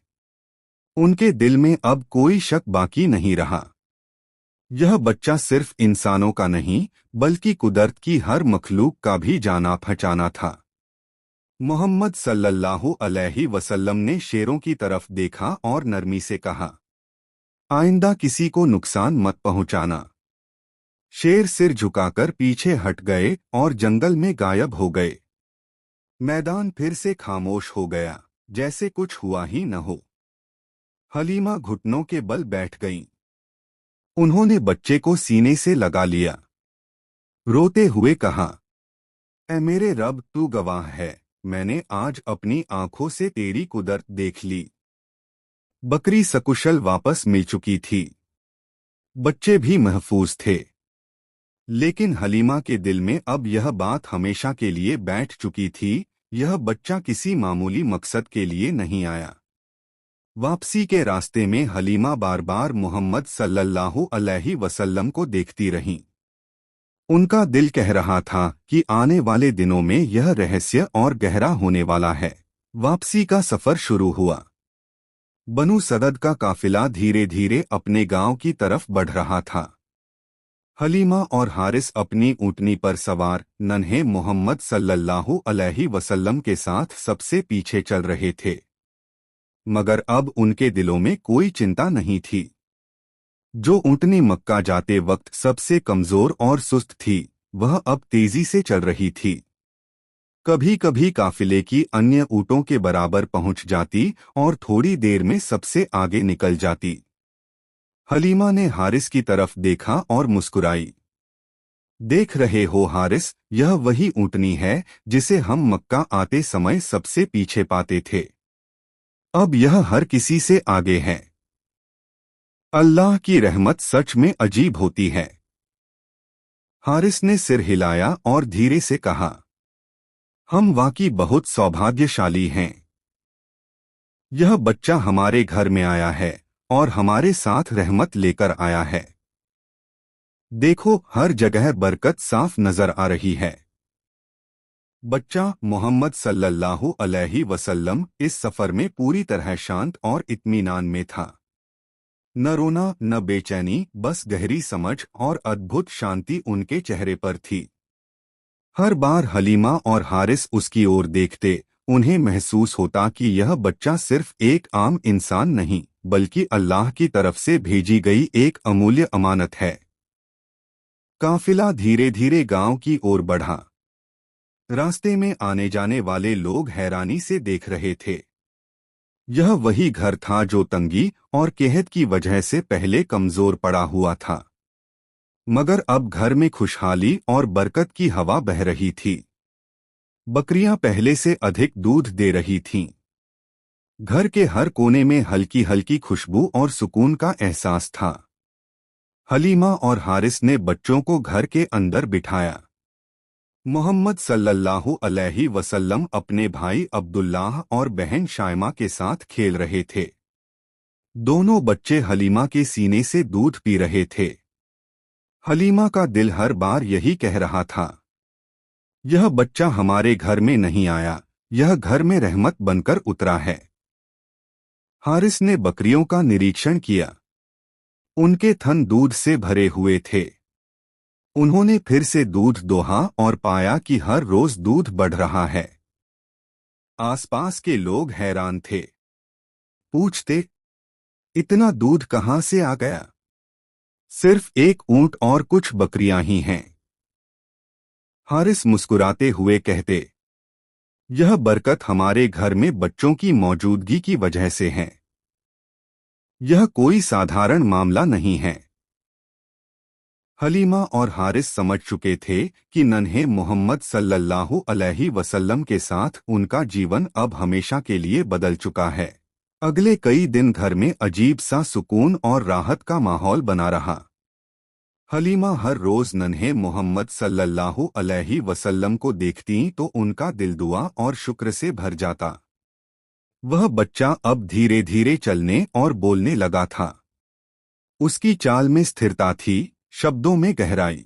उनके दिल में अब कोई शक बाकी नहीं रहा। यह बच्चा सिर्फ इंसानों का नहीं बल्कि कुदरत की हर मखलूक का भी जाना पहचाना था। मोहम्मद सल्लल्लाहु अलैहि वसल्लम ने शेरों की तरफ देखा और नरमी से कहा, आइंदा किसी को नुकसान मत पहुंचाना। शेर सिर झुकाकर पीछे हट गए और जंगल में गायब हो गए। मैदान फिर से खामोश हो गया, जैसे कुछ हुआ ही न हो। हलीमा घुटनों के बल बैठ गईं। उन्होंने बच्चे को सीने से लगा लिया। रोते हुए कहा, ऐ मेरे रब, तू गवाह है, मैंने आज अपनी आंखों से तेरी कुदरत देख ली। बकरी सकुशल वापस मिल चुकी थी। बच्चे भी महफूज थे। लेकिन हलीमा के दिल में अब यह बात हमेशा के लिए बैठ चुकी थी, यह बच्चा किसी मामूली मकसद के लिए नहीं आया। वापसी के रास्ते में हलीमा बार बार मोहम्मद सल्लल्लाहु अलैहि वसल्लम को देखती रहीं। उनका दिल कह रहा था कि आने वाले दिनों में यह रहस्य और गहरा होने वाला है। वापसी का सफर शुरू हुआ। बनु सदद का काफिला धीरे धीरे अपने गांव की तरफ बढ़ रहा था। हलीमा और हारिस अपनी ऊँटनी पर सवार नन्हे मोहम्मद सल्लल्लाहु अलैहि वसल्लम के साथ सबसे पीछे चल रहे थे। मगर अब उनके दिलों में कोई चिंता नहीं थी। जो ऊँटनी मक्का जाते वक्त सबसे कमजोर और सुस्त थी, वह अब तेजी से चल रही थी। कभी कभी काफिले की अन्य ऊँटों के बराबर पहुंच जाती और थोड़ी देर में सबसे आगे निकल जाती। हलीमा ने हारिस की तरफ देखा और मुस्कुराई। देख रहे हो हारिस, यह वही ऊँटनी है जिसे हम मक्का आते समय सबसे पीछे पाते थे। अब यह हर किसी से आगे है। अल्लाह की रहमत सच में अजीब होती है। हारिस ने सिर हिलाया और धीरे से कहा, हम वाकई बहुत सौभाग्यशाली हैं। यह बच्चा हमारे घर में आया है और हमारे साथ रहमत लेकर आया है। देखो, हर जगह बरकत साफ नजर आ रही है। बच्चा मोहम्मद सल्लल्लाहु अलैहि वसल्लम इस सफर में पूरी तरह शांत और इत्मीनान में था। न रोना न बेचैनी, बस गहरी समझ और अद्भुत शांति उनके चेहरे पर थी। हर बार हलीमा और हारिस उसकी ओर देखते, उन्हें महसूस होता कि यह बच्चा सिर्फ एक आम इंसान नहीं, बल्कि अल्लाह की तरफ से भेजी गई एक अमूल्य अमानत है। काफिला धीरे धीरे गांव की ओर बढ़ा। रास्ते में आने जाने वाले लोग हैरानी से देख रहे थे। यह वही घर था जो तंगी और कहत की वजह से पहले कमजोर पड़ा हुआ था, मगर अब घर में खुशहाली और बरकत की हवा बह रही थी। बकरियां पहले से अधिक दूध दे रही थीं। घर के हर कोने में हल्की हल्की खुशबू और सुकून का एहसास था। हलीमा और हारिस ने बच्चों को घर के अंदर बिठाया। मोहम्मद सल्लल्लाहु अलैहि वसल्लम अपने भाई अब्दुल्लाह और बहन शायमा के साथ खेल रहे थे। दोनों बच्चे हलीमा के सीने से दूध पी रहे थे। हलीमा का दिल हर बार यही कह रहा था, यह बच्चा हमारे घर में नहीं आया, यह घर में रहमत बनकर उतरा है। हारिस ने बकरियों का निरीक्षण किया। उनके थन दूध से भरे हुए थे। उन्होंने फिर से दूध दोहा और पाया कि हर रोज दूध बढ़ रहा है। आसपास के लोग हैरान थे। पूछते, इतना दूध कहाँ से आ गया? सिर्फ एक ऊंट और कुछ बकरियां ही हैं। हारिस मुस्कुराते हुए कहते, यह बरकत हमारे घर में बच्चों की मौजूदगी की वजह से है। यह कोई साधारण मामला नहीं है। हलीमा और हारिस समझ चुके थे कि नन्हे मोहम्मद सल्लल्लाहु अलैहि वसल्लम के साथ उनका जीवन अब हमेशा के लिए बदल चुका है। अगले कई दिन घर में अजीब सा सुकून और राहत का माहौल बना रहा। हलीमा हर रोज नन्हे मोहम्मद सल्लल्लाहु अलैहि वसल्लम को देखती तो उनका दिल दुआ और शुक्र से भर जाता। वह बच्चा अब धीरे धीरे चलने और बोलने लगा था। उसकी चाल में स्थिरता थी, शब्दों में गहराई।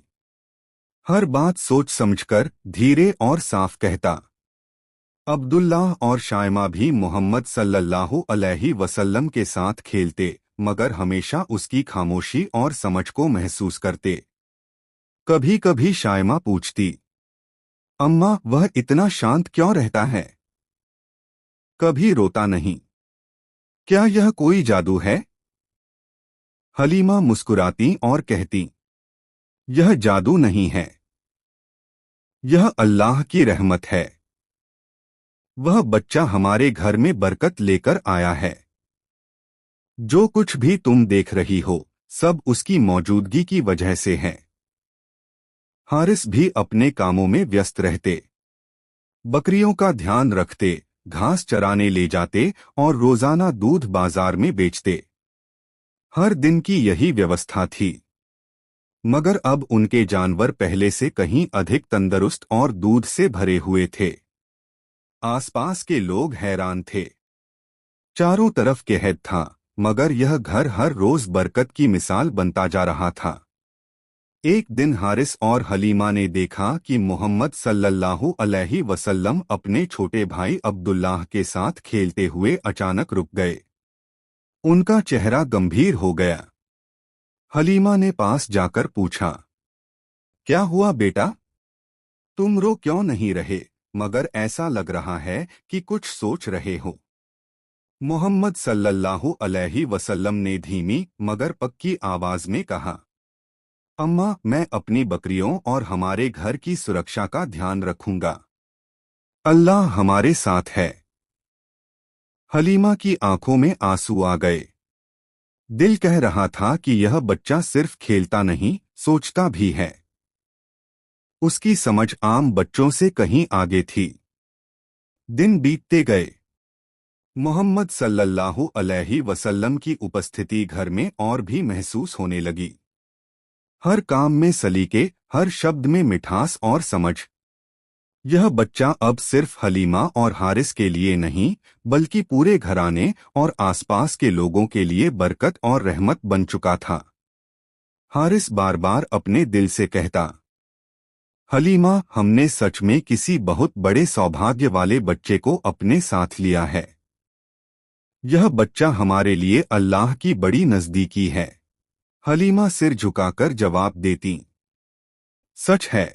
हर बात सोच समझकर धीरे और साफ कहता। अब्दुल्लाह और शायमा भी मोहम्मद सल्लल्लाहु अलैहि वसल्लम के साथ खेलते, मगर हमेशा उसकी खामोशी और समझ को महसूस करते। कभी कभी शायमा पूछती, अम्मा, वह इतना शांत क्यों रहता है? कभी रोता नहीं। क्या यह कोई जादू है? हलीमा मुस्कुराती और कहती, यह जादू नहीं है, यह अल्लाह की रहमत है। वह बच्चा हमारे घर में बरकत लेकर आया है। जो कुछ भी तुम देख रही हो, सब उसकी मौजूदगी की वजह से है। हारिस भी अपने कामों में व्यस्त रहते। बकरियों का ध्यान रखते, घास चराने ले जाते और रोजाना दूध बाजार में बेचते। हर दिन की यही व्यवस्था थी। मगर अब उनके जानवर पहले से कहीं अधिक तंदुरुस्त और दूध से भरे हुए थे। आसपास के लोग हैरान थे। चारों तरफ कहत था, मगर यह घर हर रोज बरकत की मिसाल बनता जा रहा था। एक दिन हारिस और हलीमा ने देखा कि मोहम्मद सल्लल्लाहु अलैहि वसल्लम अपने छोटे भाई अब्दुल्लाह के साथ खेलते हुए अचानक रुक गए। उनका चेहरा गंभीर हो गया। हलीमा ने पास जाकर पूछा, क्या हुआ बेटा? तुम रो क्यों नहीं रहे, मगर ऐसा लग रहा है कि कुछ सोच रहे हो। मोहम्मद सल्लल्लाहु अलैहि वसल्लम ने धीमी मगर पक्की आवाज में कहा, अम्मा, मैं अपनी बकरियों और हमारे घर की सुरक्षा का ध्यान रखूंगा। अल्लाह हमारे साथ है। हलीमा की आंखों में आंसू आ गए। दिल कह रहा था कि यह बच्चा सिर्फ खेलता नहीं, सोचता भी है। उसकी समझ आम बच्चों से कहीं आगे थी। दिन बीतते गए। मोहम्मद सल्लल्लाहु अलैहि वसल्लम की उपस्थिति घर में और भी महसूस होने लगी। हर काम में सलीके, हर शब्द में मिठास और समझ। यह बच्चा अब सिर्फ हलीमा और हारिस के लिए नहीं, बल्कि पूरे घराने और आसपास के लोगों के लिए बरकत और रहमत बन चुका था। हारिस बार बार अपने दिल से कहता, हलीमा, हमने सच में किसी बहुत बड़े सौभाग्य वाले बच्चे को अपने साथ लिया है। यह बच्चा हमारे लिए अल्लाह की बड़ी नजदीकी है। हलीमा सिर झुकाकर जवाब देती, सच है।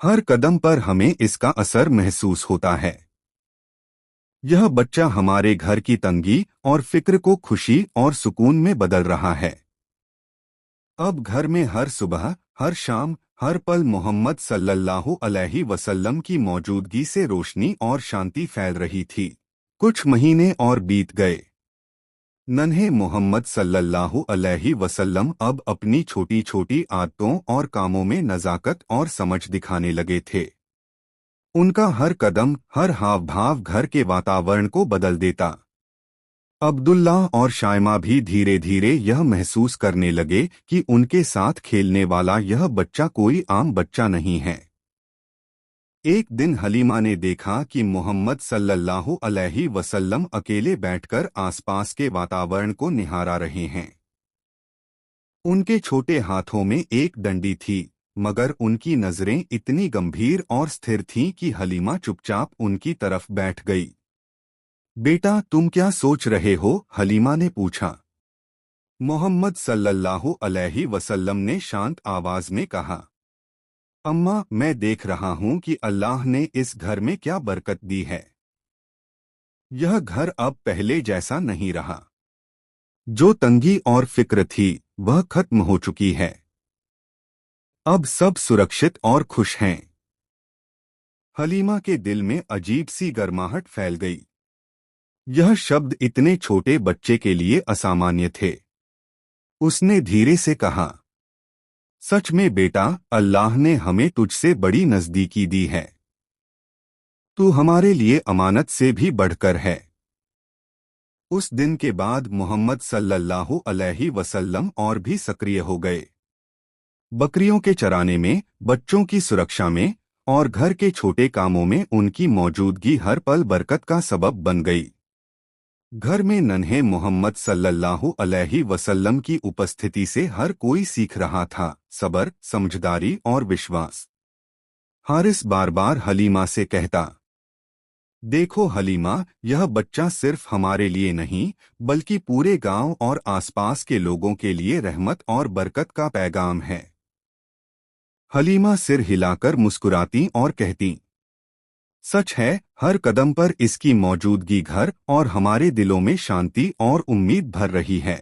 हर कदम पर हमें इसका असर महसूस होता है। यह बच्चा हमारे घर की तंगी और फिक्र को खुशी और सुकून में बदल रहा है। अब घर में हर सुबह, हर शाम, हर पल मोहम्मद सल्लल्लाहु अलैहि वसल्लम की मौजूदगी से रोशनी और शांति फैल रही थी। कुछ महीने और बीत गए। नन्हे मोहम्मद सल्लल्लाहु अलैहि वसल्लम अब अपनी छोटी छोटी आदतों और कामों में नज़ाकत और समझ दिखाने लगे थे। उनका हर कदम, हर हाव भाव घर के वातावरण को बदल देता। अब्दुल्ला और शायमा भी धीरे धीरे यह महसूस करने लगे कि उनके साथ खेलने वाला यह बच्चा कोई आम बच्चा नहीं है। एक दिन हलीमा ने देखा कि मोहम्मद सल्लल्लाहु अलैहि वसल्लम अकेले बैठकर आसपास के वातावरण को निहारा रहे हैं। उनके छोटे हाथों में एक डंडी थी, मगर उनकी नजरें इतनी गंभीर और स्थिर थीं कि हलीमा चुपचाप उनकी तरफ बैठ गई। बेटा, तुम क्या सोच रहे हो? हलीमा ने पूछा। मोहम्मद सल्लल्लाहु अलैहि वसल्लम ने शांत आवाज में कहा, अम्मा, मैं देख रहा हूं कि अल्लाह ने इस घर में क्या बरकत दी है। यह घर अब पहले जैसा नहीं रहा। जो तंगी और फिक्र थी, वह खत्म हो चुकी है। अब सब सुरक्षित और खुश हैं। हलीमा के दिल में अजीब सी गर्माहट फैल गई। यह शब्द इतने छोटे बच्चे के लिए असामान्य थे। उसने धीरे से कहा, सच में बेटा, अल्लाह ने हमें तुझसे बड़ी नजदीकी दी है। तू हमारे लिए अमानत से भी बढ़कर है। उस दिन के बाद मोहम्मद सल्लल्लाहु अलैहि वसल्लम और भी सक्रिय हो गए। बकरियों के चराने में, बच्चों की सुरक्षा में और घर के छोटे कामों में उनकी मौजूदगी हर पल बरकत का सबब बन गई। घर में नन्हे मोहम्मद सल्लल्लाहु अलैहि वसल्लम की उपस्थिति से हर कोई सीख रहा था, सब्र, समझदारी और विश्वास। हारिस बार बार हलीमा से कहता, देखो हलीमा, यह बच्चा सिर्फ हमारे लिए नहीं, बल्कि पूरे गांव और आसपास के लोगों के लिए रहमत और बरकत का पैगाम है। हलीमा सिर हिलाकर मुस्कुराती और कहती, सच है, हर कदम पर इसकी मौजूदगी घर और हमारे दिलों में शांति और उम्मीद भर रही है।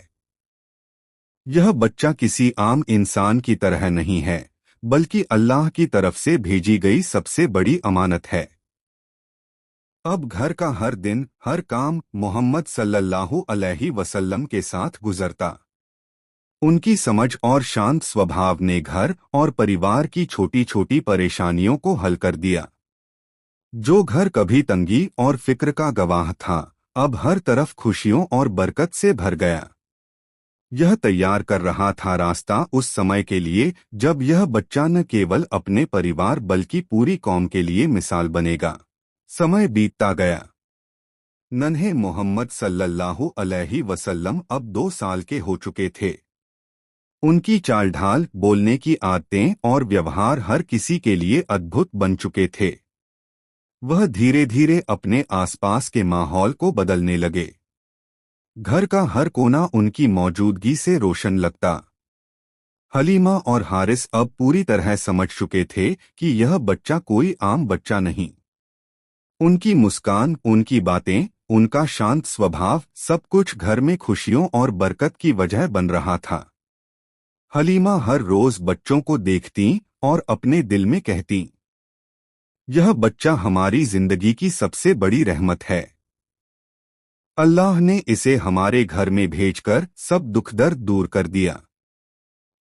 यह बच्चा किसी आम इंसान की तरह नहीं है, बल्कि अल्लाह की तरफ से भेजी गई सबसे बड़ी अमानत है। अब घर का हर दिन, हर काम मोहम्मद सल्लल्लाहु अलैहि वसल्लम के साथ गुजरता। उनकी समझ और शांत स्वभाव ने घर और परिवार की छोटी छोटी परेशानियों को हल कर दिया। जो घर कभी तंगी और फिक्र का गवाह था, अब हर तरफ खुशियों और बरकत से भर गया। यह तैयार कर रहा था रास्ता उस समय के लिए जब यह बच्चा न केवल अपने परिवार बल्कि पूरी कौम के लिए मिसाल बनेगा। समय बीतता गया। नन्हे मोहम्मद सल्लल्लाहु अलैहि वसल्लम अब 2 साल के हो चुके थे। उनकी चाल ढाल, बोलने की आदतें और व्यवहार हर किसी के लिए अद्भुत बन चुके थे। वह धीरे धीरे अपने आसपास के माहौल को बदलने लगे। घर का हर कोना उनकी मौजूदगी से रोशन लगता। हलीमा और हारिस अब पूरी तरह समझ चुके थे कि यह बच्चा कोई आम बच्चा नहीं। उनकी मुस्कान, उनकी बातें, उनका शांत स्वभाव, सब कुछ घर में खुशियों और बरकत की वजह बन रहा था। हलीमा हर रोज बच्चों को देखती और अपने दिल में कहती, यह बच्चा हमारी जिंदगी की सबसे बड़ी रहमत है। अल्लाह ने इसे हमारे घर में भेजकर सब दुख दर्द दूर कर दिया।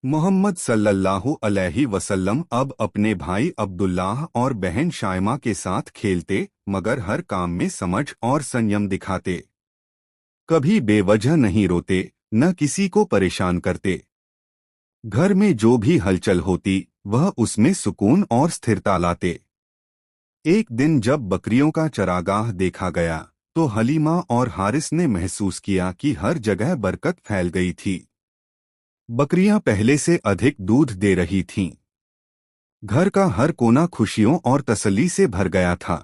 मोहम्मद सल्लल्लाहु अलैहि वसल्लम अब अपने भाई अब्दुल्लाह और बहन शायमा के साथ खेलते, मगर हर काम में समझ और संयम दिखाते। कभी बेवजह नहीं रोते, न किसी को परेशान करते। घर में जो भी हलचल होती, वह उसमें सुकून और स्थिरता लाते। एक दिन जब बकरियों का चरागाह देखा गया, तो हलीमा और हारिस ने महसूस किया कि हर जगह बरकत फैल गई थी। बकरियां पहले से अधिक दूध दे रही थीं। घर का हर कोना खुशियों और तसल्ली से भर गया था।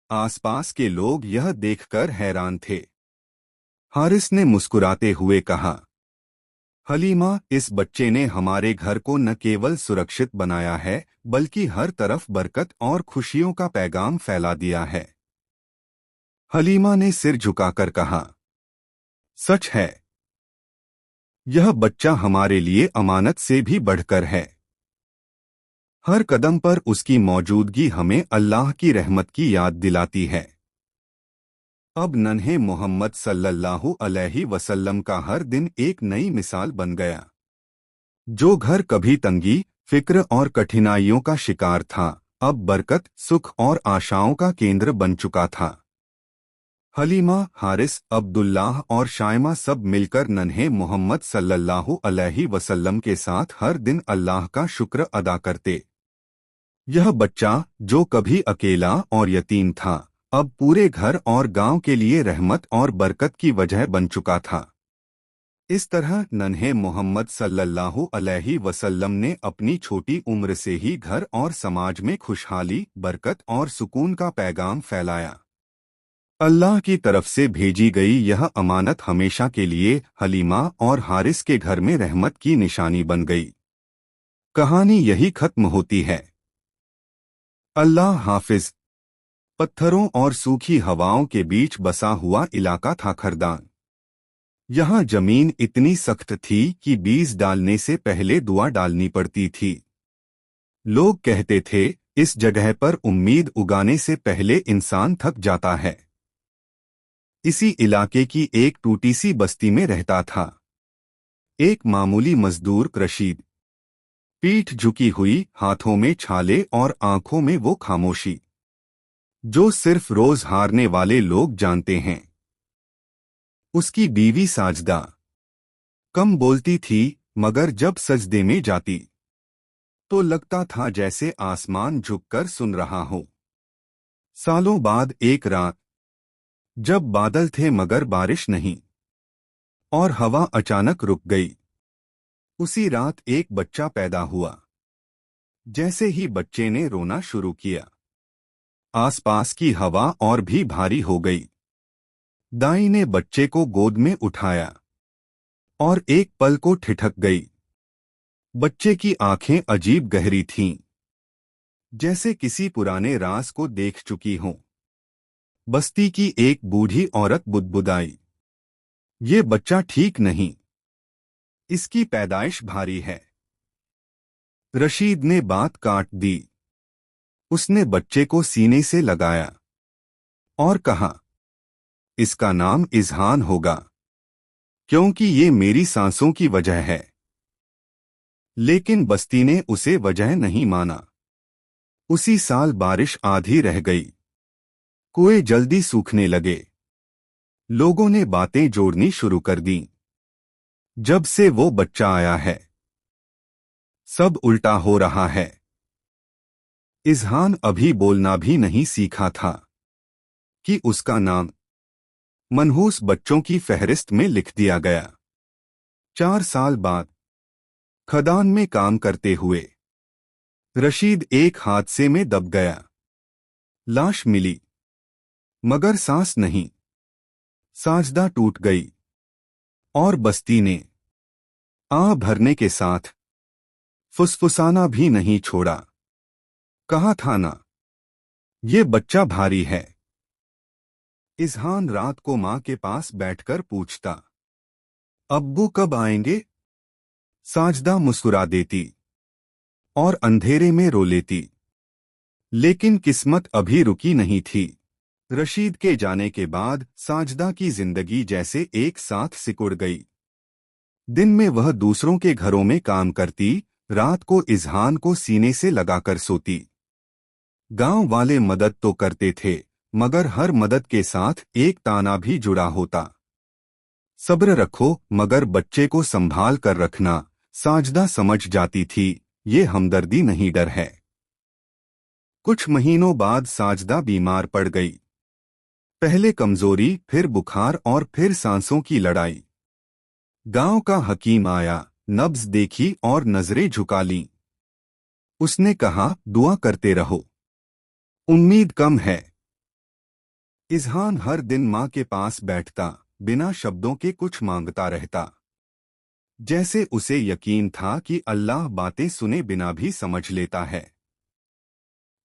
आसपास के लोग यह देखकर हैरान थे। हारिस ने मुस्कुराते हुए कहा, हलीमा, इस बच्चे ने हमारे घर को न केवल सुरक्षित बनाया है, बल्कि हर तरफ बरकत और खुशियों का पैगाम फैला दिया है। हलीमा ने सिर झुकाकर कहा, सच है। यह बच्चा हमारे लिए अमानत से भी बढ़कर है। हर कदम पर उसकी मौजूदगी हमें अल्लाह की रहमत की याद दिलाती है। अब नन्हे मोहम्मद सल्लल्लाहु अलैहि वसल्लम का हर दिन एक नई मिसाल बन गया। जो घर कभी तंगी, फिक्र और कठिनाइयों का शिकार था, अब बरकत, सुख और आशाओं का केंद्र बन चुका था। हलीमा, हारिस, अब्दुल्लाह और शायमा सब मिलकर नन्हे मोहम्मद सल्लल्लाहु अलैहि वसल्लम के साथ हर दिन अल्लाह का शुक्र अदा करते। यह बच्चा, जो कभी अकेला और यतीम था, अब पूरे घर और गांव के लिए रहमत और बरकत की वजह बन चुका था। इस तरह नन्हे मोहम्मद सल्लल्लाहु अलैहि वसल्लम ने अपनी छोटी उम्र से ही घर और समाज में खुशहाली, बरकत और सुकून का पैगाम फैलाया। अल्लाह की तरफ से भेजी गई यह अमानत हमेशा के लिए हलीमा और हारिस के घर में रहमत की निशानी बन गई। कहानी यही खत्म होती है। अल्लाह हाफिज। पत्थरों और सूखी हवाओं के बीच बसा हुआ इलाका था खरदान। यहाँ जमीन इतनी सख्त थी कि बीज डालने से पहले दुआ डालनी पड़ती थी। लोग कहते थे, इस जगह पर उम्मीद उगाने से पहले इंसान थक जाता है। इसी इलाके की एक टूटी सी बस्ती में रहता था एक मामूली मजदूर रशीद। पीठ झुकी हुई, हाथों में छाले और आंखों में वो खामोशी जो सिर्फ रोज हारने वाले लोग जानते हैं। उसकी बीवी साजदा कम बोलती थी, मगर जब सजदे में जाती तो लगता था जैसे आसमान झुककर सुन रहा हो। सालों बाद एक रात, जब बादल थे मगर बारिश नहीं और हवा अचानक रुक गई, उसी रात एक बच्चा पैदा हुआ। जैसे ही बच्चे ने रोना शुरू किया, आसपास की हवा और भी भारी हो गई। दाई ने बच्चे को गोद में उठाया और एक पल को ठिठक गई। बच्चे की आंखें अजीब गहरी थीं, जैसे किसी पुराने राज को देख चुकी हों। बस्ती की एक बूढ़ी औरत बुदबुदाई, ये बच्चा ठीक नहीं, इसकी पैदाइश भारी है। रशीद ने बात काट दी। उसने बच्चे को सीने से लगाया और कहा, इसका नाम इज़हान होगा, क्योंकि ये मेरी सांसों की वजह है। लेकिन बस्ती ने उसे वजह नहीं माना। उसी साल बारिश आधी रह गई। कुएं जल्दी सूखने लगे। लोगों ने बातें जोड़नी शुरू कर दी। जब से वो बच्चा आया है, सब उल्टा हो रहा है। इज़हान अभी बोलना भी नहीं सीखा था कि उसका नाम मनहूस बच्चों की फहरिस्त में लिख दिया गया। 4 साल बाद, खदान में काम करते हुए रशीद एक हादसे में दब गया। लाश मिली, मगर सांस नहीं। साजदा टूट गई और बस्ती ने आह भरने के साथ फुसफुसाना भी नहीं छोड़ा। कहा था ना, ये बच्चा भारी है। इज़हान रात को माँ के पास बैठकर पूछता, अब्बू कब आएंगे? साजदा मुस्कुरा देती और अंधेरे में रो लेती। लेकिन किस्मत अभी रुकी नहीं थी। रशीद के जाने के बाद साजदा की जिंदगी जैसे एक साथ सिकुड़ गई। दिन में वह दूसरों के घरों में काम करती, रात को इजहान को सीने से लगाकर सोती। गांव वाले मदद तो करते थे, मगर हर मदद के साथ एक ताना भी जुड़ा होता। सब्र रखो मगर बच्चे को संभाल कर रखना। साजदा समझ जाती थी, ये हमदर्दी नहीं डर है। कुछ महीनों बाद साजदा बीमार पड़ गई। पहले कमजोरी, फिर बुखार और फिर सांसों की लड़ाई। गांव का हकीम आया, नब्ज देखी और नजरें झुका लीं। उसने कहा, दुआ करते रहो, उम्मीद कम है। इजहान हर दिन माँ के पास बैठता, बिना शब्दों के कुछ मांगता रहता। जैसे उसे यकीन था कि अल्लाह बातें सुने बिना भी समझ लेता है।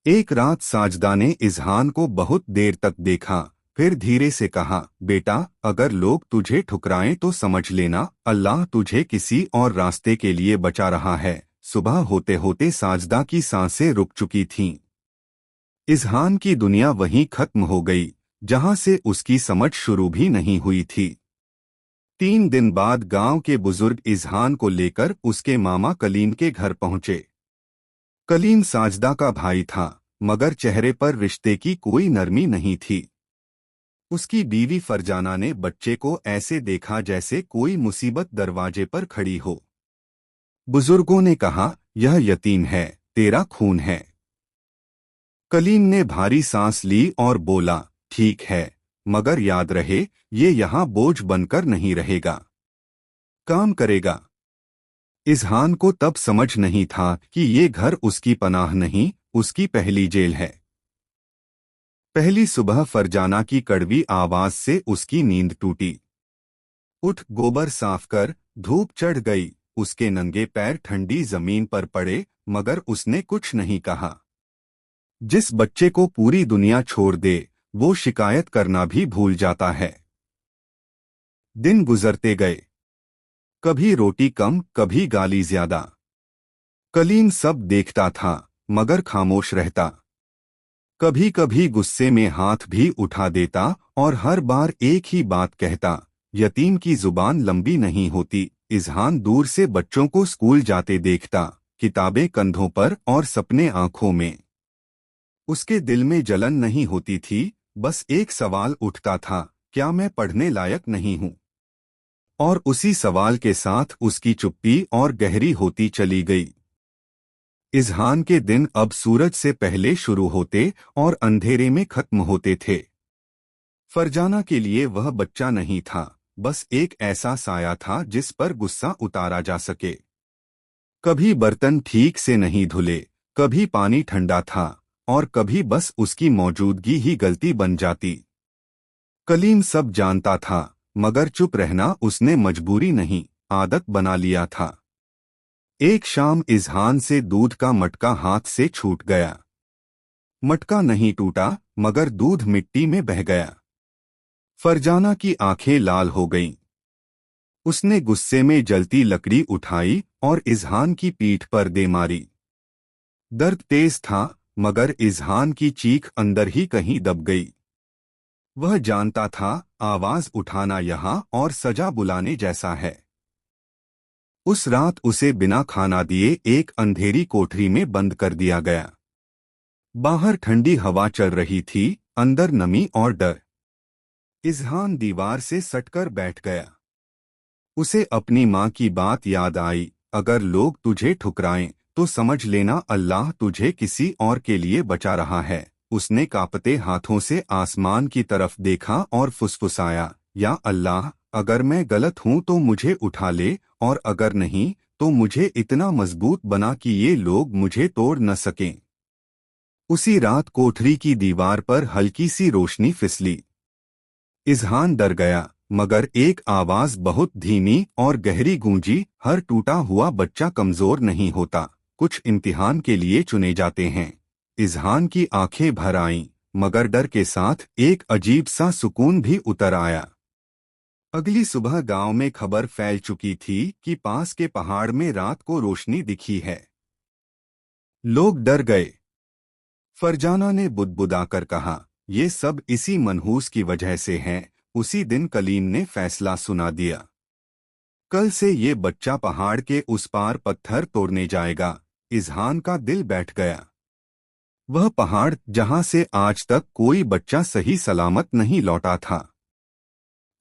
एक रात साजदा ने इजहान को बहुत देर तक देखा, फिर धीरे से कहा, बेटा, अगर लोग तुझे ठुकराएं तो समझ लेना अल्लाह तुझे किसी और रास्ते के लिए बचा रहा है। सुबह होते होते साजदा की सांसें रुक चुकी थीं। इजहान की दुनिया वहीं खत्म हो गई, जहां से उसकी समझ शुरू भी नहीं हुई थी। 3 दिन बाद गांव के बुजुर्ग इजहान को लेकर उसके मामा कलीम के घर पहुंचे। कलीम साजदा का भाई था, मगर चेहरे पर रिश्ते की कोई नरमी नहीं थी। उसकी बीवी फरजाना ने बच्चे को ऐसे देखा जैसे कोई मुसीबत दरवाजे पर खड़ी हो। बुजुर्गों ने कहा, यह यतीम है, तेरा खून है। कलीम ने भारी सांस ली और बोला, ठीक है, मगर याद रहे, ये यहाँ बोझ बनकर नहीं रहेगा, काम करेगा। इजहान को तब समझ नहीं था कि ये घर उसकी पनाह नहीं, उसकी पहली जेल है। पहली सुबह फरजाना की कड़वी आवाज से उसकी नींद टूटी। उठ, गोबर साफ कर। धूप चढ़ गई, उसके नंगे पैर ठंडी जमीन पर पड़े, मगर उसने कुछ नहीं कहा। जिस बच्चे को पूरी दुनिया छोड़ दे, वो शिकायत करना भी भूल जाता है। दिन गुजरते गए, कभी रोटी कम, कभी गाली ज्यादा। कलीम सब देखता था, मगर खामोश रहता। कभी कभी गुस्से में हाथ भी उठा देता और हर बार एक ही बात कहता, यतीम की जुबान लंबी नहीं होती। इजहान दूर से बच्चों को स्कूल जाते देखता, किताबें कंधों पर और सपने आंखों में। उसके दिल में जलन नहीं होती थी, बस एक सवाल उठता था, क्या मैं पढ़ने लायक नहीं हूँ? और उसी सवाल के साथ उसकी चुप्पी और गहरी होती चली गई। इजहान के दिन अब सूरज से पहले शुरू होते और अंधेरे में खत्म होते थे। फरजाना के लिए वह बच्चा नहीं था, बस एक ऐसा साया था जिस पर गुस्सा उतारा जा सके। कभी बर्तन ठीक से नहीं धुले, कभी पानी ठंडा था, और कभी बस उसकी मौजूदगी ही गलती बन जाती। कलीम सब जानता था, मगर चुप रहना उसने मजबूरी नहीं, आदत बना लिया था। एक शाम इजहान से दूध का मटका हाथ से छूट गया। मटका नहीं टूटा, मगर दूध मिट्टी में बह गया। फरजाना की आंखें लाल हो गईं। उसने गुस्से में जलती लकड़ी उठाई और इजहान की पीठ पर दे मारी। दर्द तेज था, मगर इजहान की चीख अंदर ही कहीं दब गई। वह जानता था, आवाज उठाना यहाँ और सजा बुलाने जैसा है। उस रात उसे बिना खाना दिए एक अंधेरी कोठरी में बंद कर दिया गया। बाहर ठंडी हवा चल रही थी, अंदर नमी और डर। इजहान दीवार से सटकर बैठ गया। उसे अपनी माँ की बात याद आई, अगर लोग तुझे ठुकराएं तो समझ लेना अल्लाह तुझे किसी और के लिए बचा रहा है। उसने कांपते हाथों से आसमान की तरफ देखा और फुसफुसाया, या अल्लाह, अगर मैं गलत हूँ तो मुझे उठा ले, और अगर नहीं तो मुझे इतना मजबूत बना कि ये लोग मुझे तोड़ न सकें। उसी रात कोठरी की दीवार पर हल्की सी रोशनी फिसली। इजहान डर गया, मगर एक आवाज बहुत धीमी और गहरी गूंजी, हर टूटा हुआ बच्चा कमजोर नहीं होता, कुछ इम्तिहान के लिए चुने जाते हैं। इजहान की आंखें भर आईं, मगर डर के साथ एक अजीब सा सुकून भी उतर आया। अगली सुबह गांव में खबर फैल चुकी थी कि पास के पहाड़ में रात को रोशनी दिखी है। लोग डर गए। फरजाना ने बुदबुदाकर कहा, ये सब इसी मनहूस की वजह से है। उसी दिन कलीम ने फैसला सुना दिया, कल से ये बच्चा पहाड़ के उस पार पत्थर तोड़ने जाएगा। इजहान का दिल बैठ गया। वह पहाड़ जहां से आज तक कोई बच्चा सही सलामत नहीं लौटा था।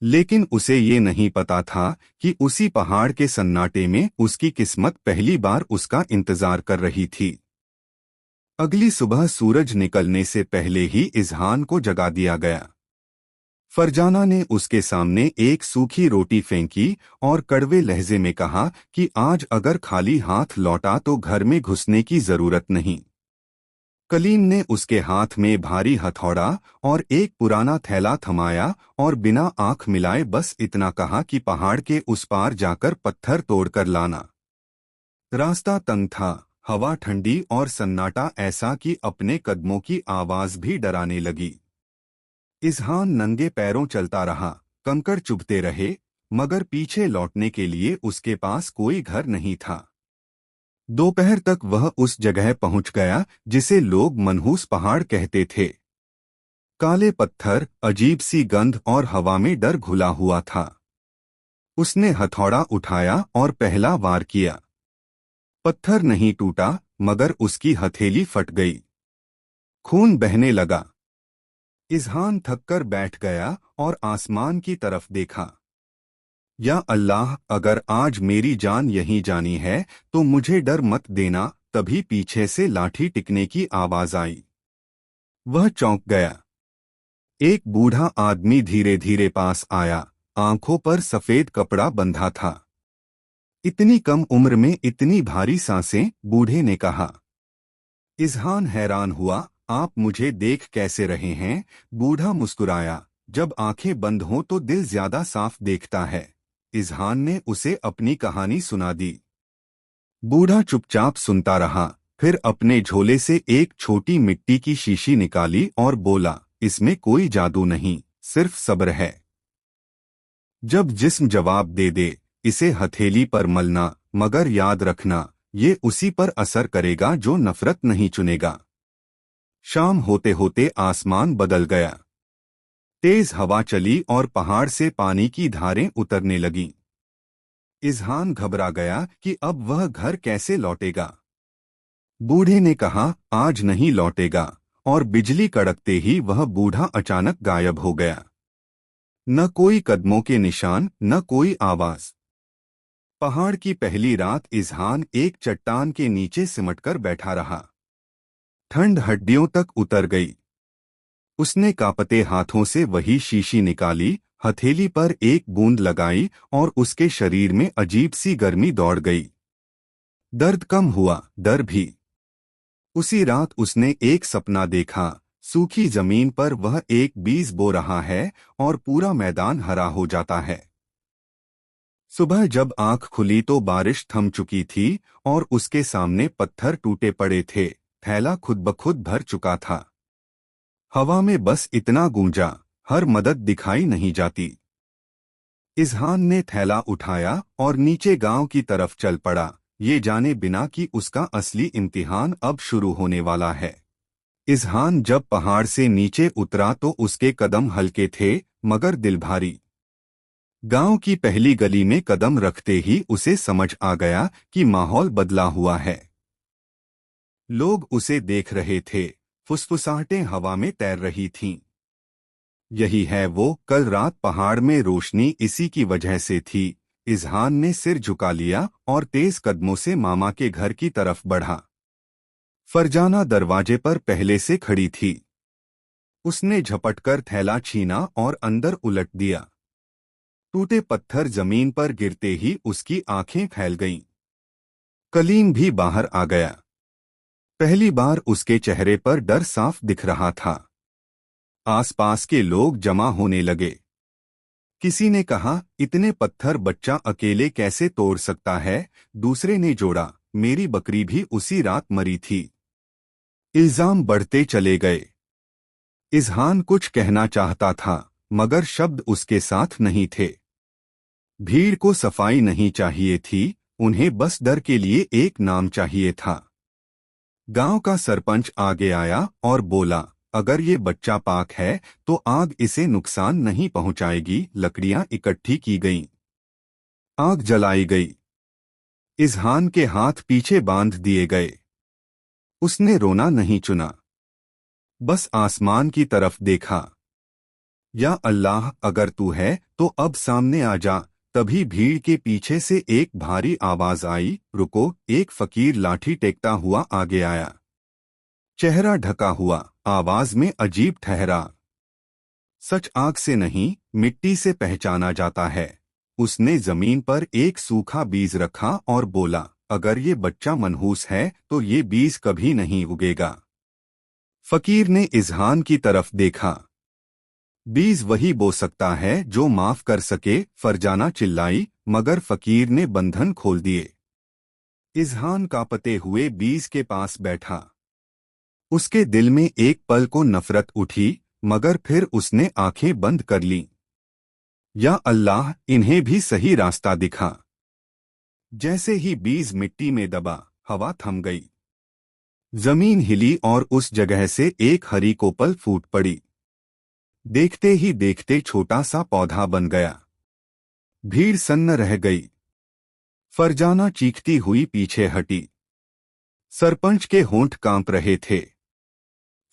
लेकिन उसे ये नहीं पता था कि उसी पहाड़ के सन्नाटे में उसकी किस्मत पहली बार उसका इंतजार कर रही थी। अगली सुबह सूरज निकलने से पहले ही इजहान को जगा दिया गया। फरजाना ने उसके सामने एक सूखी रोटी फेंकी और कड़वे लहजे में कहा कि आज अगर खाली हाथ लौटा तो घर में घुसने की जरूरत नहीं। कलीम ने उसके हाथ में भारी हथौड़ा और एक पुराना थैला थमाया और बिना आंख मिलाए बस इतना कहा कि पहाड़ के उस पार जाकर पत्थर तोड़कर लाना। रास्ता तंग था, हवा ठंडी और सन्नाटा ऐसा कि अपने कदमों की आवाज भी डराने लगी। इजहान नंगे पैरों चलता रहा, कंकड़ चुभते रहे, मगर पीछे लौटने के लिए उसके पास कोई घर नहीं था। दोपहर तक वह उस जगह पहुंच गया जिसे लोग मनहूस पहाड़ कहते थे। काले पत्थर, अजीब सी गंध और हवा में डर घुला हुआ था। उसने हथौड़ा उठाया और पहला वार किया। पत्थर नहीं टूटा, मगर उसकी हथेली फट गई। खून बहने लगा। इजहान थककर बैठ गया और आसमान की तरफ देखा। या अल्लाह, अगर आज मेरी जान यहीं जानी है तो मुझे डर मत देना। तभी पीछे से लाठी टिकने की आवाज आई। वह चौंक गया। एक बूढ़ा आदमी धीरे धीरे पास आया, आंखों पर सफेद कपड़ा बंधा था। इतनी कम उम्र में इतनी भारी सांसें, बूढ़े ने कहा। इजहान हैरान हुआ, आप मुझे देख कैसे रहे हैं? बूढ़ा मुस्कुराया, जब आंखें बंद हों तो दिल ज्यादा साफ देखता है। इजहान ने उसे अपनी कहानी सुना दी। बूढ़ा चुपचाप सुनता रहा, फिर अपने झोले से एक छोटी मिट्टी की शीशी निकाली और बोला, इसमें कोई जादू नहीं, सिर्फ सब्र है। जब जिस्म जवाब दे दे, इसे हथेली पर मलना, मगर याद रखना, ये उसी पर असर करेगा जो नफरत नहीं चुनेगा। शाम होते होते आसमान बदल गया। तेज हवा चली और पहाड़ से पानी की धारें उतरने लगीं। इजहान घबरा गया कि अब वह घर कैसे लौटेगा। बूढ़े ने कहा, आज नहीं लौटेगा, और बिजली कड़कते ही वह बूढ़ा अचानक गायब हो गया। न कोई कदमों के निशान, न कोई आवाज। पहाड़ की पहली रात इजहान एक चट्टान के नीचे सिमटकर बैठा रहा। ठंड हड्डियों तक उतर गई। उसने कांपते हाथों से वही शीशी निकाली, हथेली पर एक बूंद लगाई और उसके शरीर में अजीब सी गर्मी दौड़ गई। दर्द कम हुआ, डर भी। उसी रात उसने एक सपना देखा। सूखी जमीन पर वह एक बीज बो रहा है और पूरा मैदान हरा हो जाता है। सुबह जब आंख खुली तो बारिश थम चुकी थी और उसके सामने पत्थर टूटे पड़े थे। थैला खुद ब खुद भर चुका था। हवा में बस इतना गूंजा, हर मदद दिखाई नहीं जाती। इजहान ने थैला उठाया और नीचे गांव की तरफ चल पड़ा, ये जाने बिना कि उसका असली इम्तिहान अब शुरू होने वाला है। इजहान जब पहाड़ से नीचे उतरा तो उसके कदम हल्के थे, मगर दिल भारी। गांव की पहली गली में कदम रखते ही उसे समझ आ गया कि माहौल बदला हुआ है। लोग उसे देख रहे थे, फुसफुसाहटें हवा में तैर रही थीं। यही है वो, कल रात पहाड़ में रोशनी इसी की वजह से थी। इजहान ने सिर झुका लिया और तेज कदमों से मामा के घर की तरफ बढ़ा। फरजाना दरवाजे पर पहले से खड़ी थी। उसने झपटकर थैला छीना और अंदर उलट दिया। टूटे पत्थर जमीन पर गिरते ही उसकी आंखें फैल गईं। कलीम भी बाहर आ गया। पहली बार उसके चेहरे पर डर साफ दिख रहा था। आसपास के लोग जमा होने लगे। किसी ने कहा, इतने पत्थर बच्चा अकेले कैसे तोड़ सकता है? दूसरे ने जोड़ा, मेरी बकरी भी उसी रात मरी थी। इल्जाम बढ़ते चले गए। इजहान कुछ कहना चाहता था, मगर शब्द उसके साथ नहीं थे। भीड़ को सफाई नहीं चाहिए थी, उन्हें बस डर के लिए एक नाम चाहिए था। गांव का सरपंच आगे आया और बोला, अगर ये बच्चा पाक है तो आग इसे नुकसान नहीं पहुंचाएगी। लकड़ियां इकट्ठी की गईं। आग जलाई गई। इजहान के हाथ पीछे बांध दिए गए। उसने रोना नहीं चुना, बस आसमान की तरफ देखा। या अल्लाह, अगर तू है तो अब सामने आ जा। तभी भीड़ के पीछे से एक भारी आवाज आई, रुको। एक फकीर लाठी टेकता हुआ आगे आया। चेहरा ढका हुआ, आवाज में अजीब ठहरा। सच आग से नहीं, मिट्टी से पहचाना जाता है। उसने जमीन पर एक सूखा बीज रखा और बोला, अगर ये बच्चा मनहूस है तो ये बीज कभी नहीं उगेगा। फकीर ने इजहान की तरफ देखा। बीज वही बो सकता है जो माफ कर सके। फरजाना चिल्लाई, मगर फकीर ने बंधन खोल दिए। इजहान कांपते हुए बीज के पास बैठा। उसके दिल में एक पल को नफरत उठी, मगर फिर उसने आंखें बंद कर लीं। या अल्लाह, इन्हें भी सही रास्ता दिखा। जैसे ही बीज मिट्टी में दबा, हवा थम गई। जमीन हिली और उस जगह से एक हरी कोपल फूट पड़ी। देखते ही देखते छोटा सा पौधा बन गया। भीड़ सन्न रह गई। फरजाना चीखती हुई पीछे हटी। सरपंच के होंठ कांप रहे थे।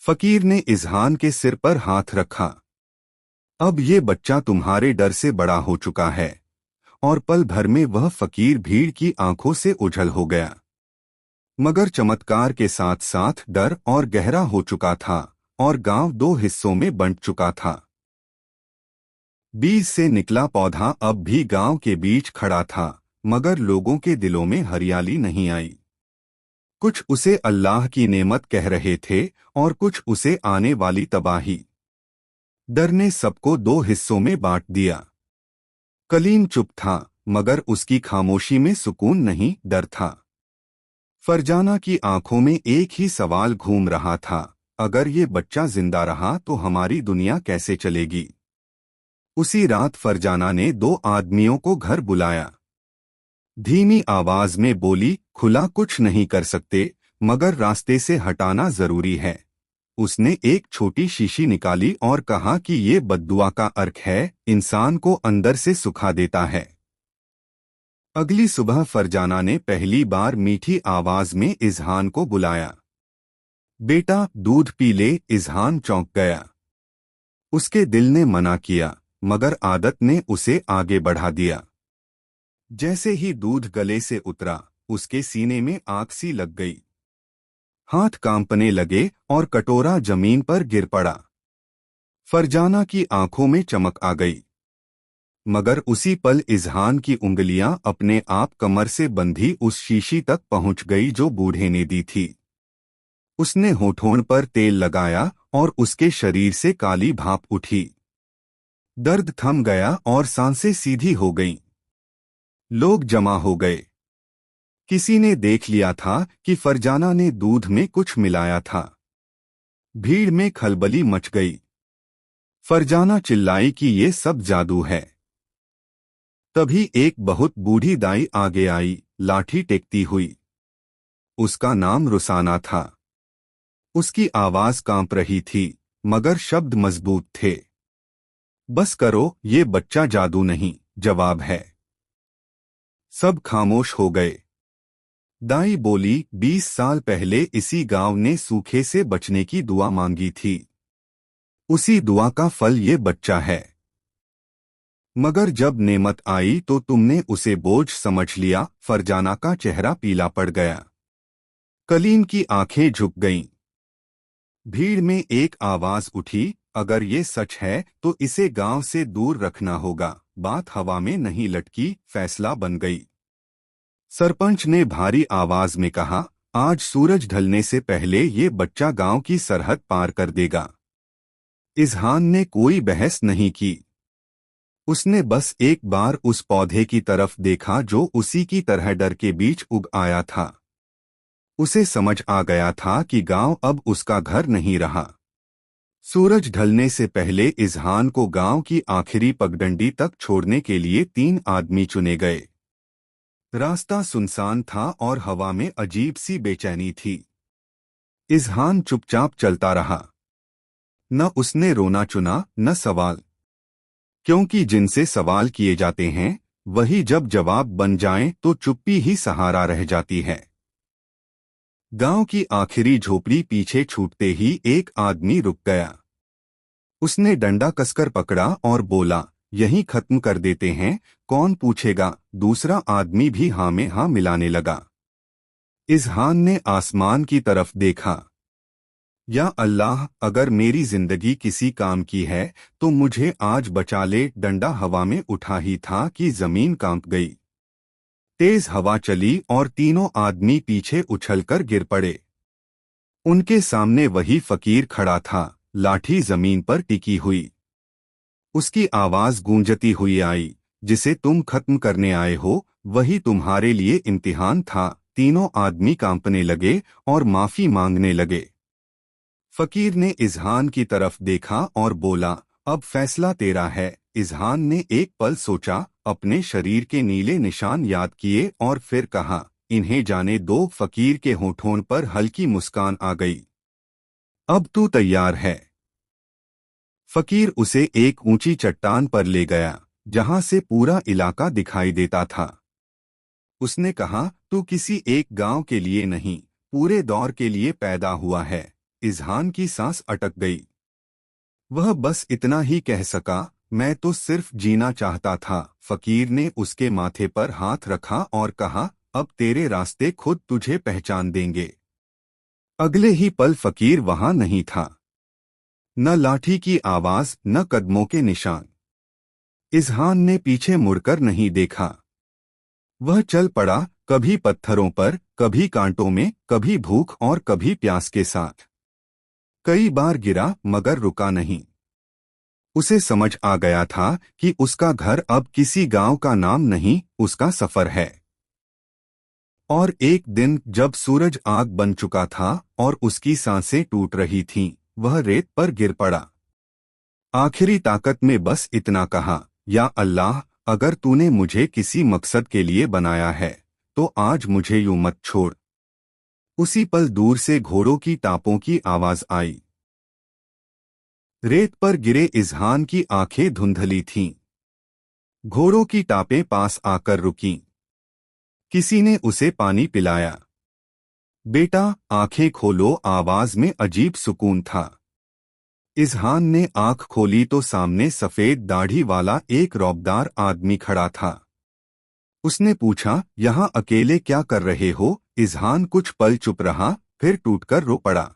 फकीर ने इजहान के सिर पर हाथ रखा। अब ये बच्चा तुम्हारे डर से बड़ा हो चुका है। और पल भर में वह फकीर भीड़ की आंखों से ओझल हो गया। मगर चमत्कार के साथ साथ डर और गहरा हो चुका था, और गांव दो हिस्सों में बंट चुका था। बीज से निकला पौधा अब भी गांव के बीच खड़ा था, मगर लोगों के दिलों में हरियाली नहीं आई। कुछ उसे अल्लाह की नेमत कह रहे थे और कुछ उसे आने वाली तबाही। डर ने सबको दो हिस्सों में बांट दिया। कलीम चुप था, मगर उसकी खामोशी में सुकून नहीं, डर था। फरजाना की आंखों में एक ही सवाल घूम रहा था, अगर ये बच्चा जिंदा रहा तो हमारी दुनिया कैसे चलेगी। उसी रात फरजाना ने दो आदमियों को घर बुलाया। धीमी आवाज में बोली, खुला कुछ नहीं कर सकते, मगर रास्ते से हटाना जरूरी है। उसने एक छोटी शीशी निकाली और कहा कि ये बद्दुआ का अर्क है, इंसान को अंदर से सुखा देता है। अगली सुबह फरजाना ने पहली बार मीठी आवाज में इजहान को बुलाया। बेटा, दूध पी ले। इजहान चौंक गया। उसके दिल ने मना किया, मगर आदत ने उसे आगे बढ़ा दिया। जैसे ही दूध गले से उतरा, उसके सीने में आग सी लग गई। हाथ कांपने लगे और कटोरा जमीन पर गिर पड़ा। फरजाना की आंखों में चमक आ गई। मगर उसी पल इजहान की उंगलियां अपने आप कमर से बंधी उस शीशी तक पहुंच गई जो बूढ़े ने दी थी। उसने होठों पर तेल लगाया और उसके शरीर से काली भाप उठी। दर्द थम गया और सांसें सीधी हो गईं। लोग जमा हो गए। किसी ने देख लिया था कि फरजाना ने दूध में कुछ मिलाया था। भीड़ में खलबली मच गई। फरजाना चिल्लाई कि ये सब जादू है। तभी एक बहुत बूढ़ी दाई आगे आई, लाठी टेकती हुई। उसका नाम रुसाना था। उसकी आवाज कांप रही थी, मगर शब्द मजबूत थे। बस करो, ये बच्चा जादू नहीं, जवाब है। सब खामोश हो गए। दाई बोली, 20 साल पहले इसी गांव ने सूखे से बचने की दुआ मांगी थी। उसी दुआ का फल ये बच्चा है। मगर जब नेमत आई तो तुमने उसे बोझ समझ लिया। फरजाना का चेहरा पीला पड़ गया। कलीम की आंखें झुक गईं। भीड़ में एक आवाज उठी, अगर ये सच है तो इसे गांव से दूर रखना होगा। बात हवा में नहीं लटकी, फैसला बन गई। सरपंच ने भारी आवाज में कहा, आज सूरज ढलने से पहले ये बच्चा गांव की सरहद पार कर देगा। इजहान ने कोई बहस नहीं की। उसने बस एक बार उस पौधे की तरफ देखा जो उसी की तरह डर के बीच उग आया था। उसे समझ आ गया था कि गांव अब उसका घर नहीं रहा। सूरज ढलने से पहले इजहान को गांव की आखिरी पगडंडी तक छोड़ने के लिए 3 आदमी चुने गए। रास्ता सुनसान था और हवा में अजीब सी बेचैनी थी। इज़हान चुपचाप चलता रहा। न उसने रोना चुना न सवाल, क्योंकि जिनसे सवाल किए जाते हैं वही जब जवाब बन जाएं तो चुप्पी ही सहारा रह जाती है। गांव की आखिरी झोपड़ी पीछे छूटते ही एक आदमी रुक गया। उसने डंडा कसकर पकड़ा और बोला, यहीं खत्म कर देते हैं, कौन पूछेगा। दूसरा आदमी भी हाँ में हाँ मिलाने लगा। इज़हान ने आसमान की तरफ देखा। या अल्लाह, अगर मेरी जिंदगी किसी काम की है तो मुझे आज बचा ले। डंडा हवा में उठा ही था कि जमीन कांप गई। तेज हवा चली और तीनों आदमी पीछे उछलकर गिर पड़े। उनके सामने वही फकीर खड़ा था, लाठी जमीन पर टिकी हुई। उसकी आवाज गूंजती हुई आई, जिसे तुम खत्म करने आए हो वही तुम्हारे लिए इम्तिहान था। तीनों आदमी कांपने लगे और माफी मांगने लगे। फकीर ने इज़हान की तरफ देखा और बोला, अब फैसला तेरा है। इज़हान ने एक पल सोचा, अपने शरीर के नीले निशान याद किए और फिर कहा, इन्हें जाने दो। फकीर के होठों पर हल्की मुस्कान आ गई। अब तू तैयार है। फकीर उसे एक ऊंची चट्टान पर ले गया, जहां से पूरा इलाका दिखाई देता था। उसने कहा, तू किसी एक गांव के लिए नहीं, पूरे दौर के लिए पैदा हुआ है। इज़हान की सांस अटक गई। वह बस इतना ही कह सका, मैं तो सिर्फ जीना चाहता था। फकीर ने उसके माथे पर हाथ रखा और कहा, अब तेरे रास्ते खुद तुझे पहचान देंगे। अगले ही पल फकीर वहां नहीं था। न लाठी की आवाज न कदमों के निशान। इज़हान ने पीछे मुड़कर नहीं देखा। वह चल पड़ा, कभी पत्थरों पर, कभी कांटों में, कभी भूख और कभी प्यास के साथ। कई बार गिरा मगर रुका नहीं। उसे समझ आ गया था कि उसका घर अब किसी गांव का नाम नहीं, उसका सफर है। और एक दिन जब सूरज आग बन चुका था और उसकी सांसें टूट रही थीं, वह रेत पर गिर पड़ा। आखिरी ताकत में बस इतना कहा, या अल्लाह, अगर तूने मुझे किसी मकसद के लिए बनाया है तो आज मुझे यूं मत छोड़। उसी पल दूर से घोड़ों की टापों की आवाज आई। रेत पर गिरे इज़हान की आंखें धुंधली थीं। घोड़ों की टापें पास आकर रुकीं। किसी ने उसे पानी पिलाया। बेटा, आंखें खोलो। आवाज में अजीब सुकून था। इज़हान ने आंख खोली तो सामने सफेद दाढ़ी वाला एक रौबदार आदमी खड़ा था। उसने पूछा, यहाँ अकेले क्या कर रहे हो। इज़हान कुछ पल चुप रहा, फिर टूटकर रो पड़ा।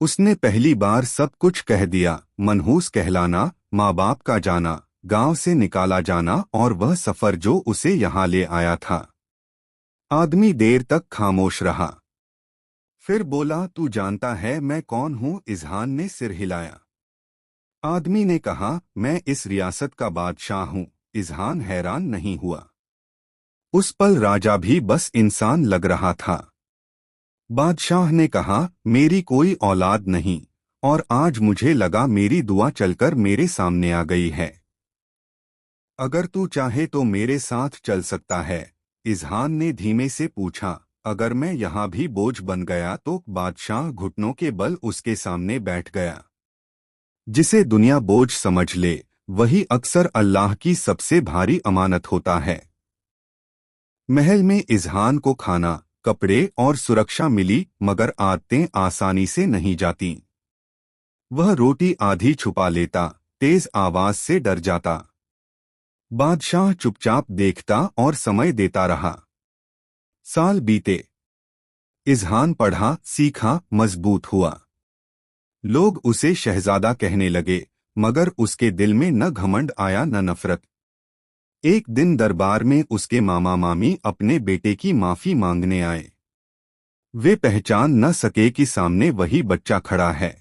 उसने पहली बार सब कुछ कह दिया, मनहूस कहलाना, माँ बाप का जाना, गांव से निकाला जाना और वह सफर जो उसे यहाँ ले आया था। आदमी देर तक खामोश रहा। फिर बोला, तू जानता है मैं कौन हूँ। इज़हान ने सिर हिलाया। आदमी ने कहा, मैं इस रियासत का बादशाह हूँ। इज़हान हैरान नहीं हुआ। उस पल राजा भी बस इंसान लग रहा था। बादशाह ने कहा, मेरी कोई औलाद नहीं, और आज मुझे लगा मेरी दुआ चलकर मेरे सामने आ गई है। अगर तू चाहे तो मेरे साथ चल सकता है। इज़हान ने धीमे से पूछा, अगर मैं यहाँ भी बोझ बन गया तो। बादशाह घुटनों के बल उसके सामने बैठ गया। जिसे दुनिया बोझ समझ ले वही अक्सर अल्लाह की सबसे भारी अमानत होता है। महल में इज़हान को खाना, कपड़े और सुरक्षा मिली, मगर आदतें आसानी से नहीं जाती। वह रोटी आधी छुपा लेता, तेज आवाज से डर जाता। बादशाह चुपचाप देखता और समय देता रहा। साल बीते। इज़हान पढ़ा, सीखा, मजबूत हुआ। लोग उसे शहजादा कहने लगे, मगर उसके दिल में न घमंड आया न नफरत। एक दिन दरबार में उसके मामा मामी अपने बेटे की माफी मांगने आए। वे पहचान न सके कि सामने वही बच्चा खड़ा है।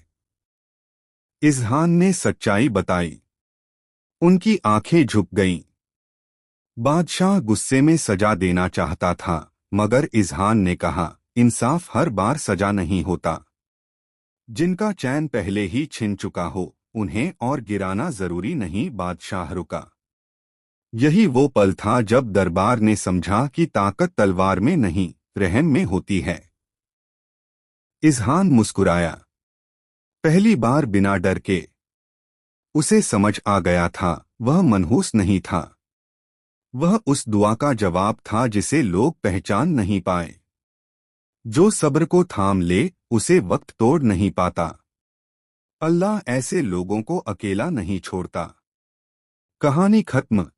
इज़हान ने सच्चाई बताई। उनकी आंखें झुक गईं। बादशाह गुस्से में सजा देना चाहता था, मगर इज़हान ने कहा, इंसाफ हर बार सजा नहीं होता। जिनका चैन पहले ही छिन चुका हो उन्हें और गिराना जरूरी नहीं। बादशाह रुका। यही वो पल था जब दरबार ने समझा कि ताकत तलवार में नहीं, रहम में होती है। इजहान मुस्कुराया। पहली बार बिना डर के। उसे समझ आ गया था वह मनहूस नहीं था। वह उस दुआ का जवाब था जिसे लोग पहचान नहीं पाए। जो सब्र को थाम ले उसे वक्त तोड़ नहीं पाता। अल्लाह ऐसे लोगों को अकेला नहीं छोड़ता। कहानी खत्म।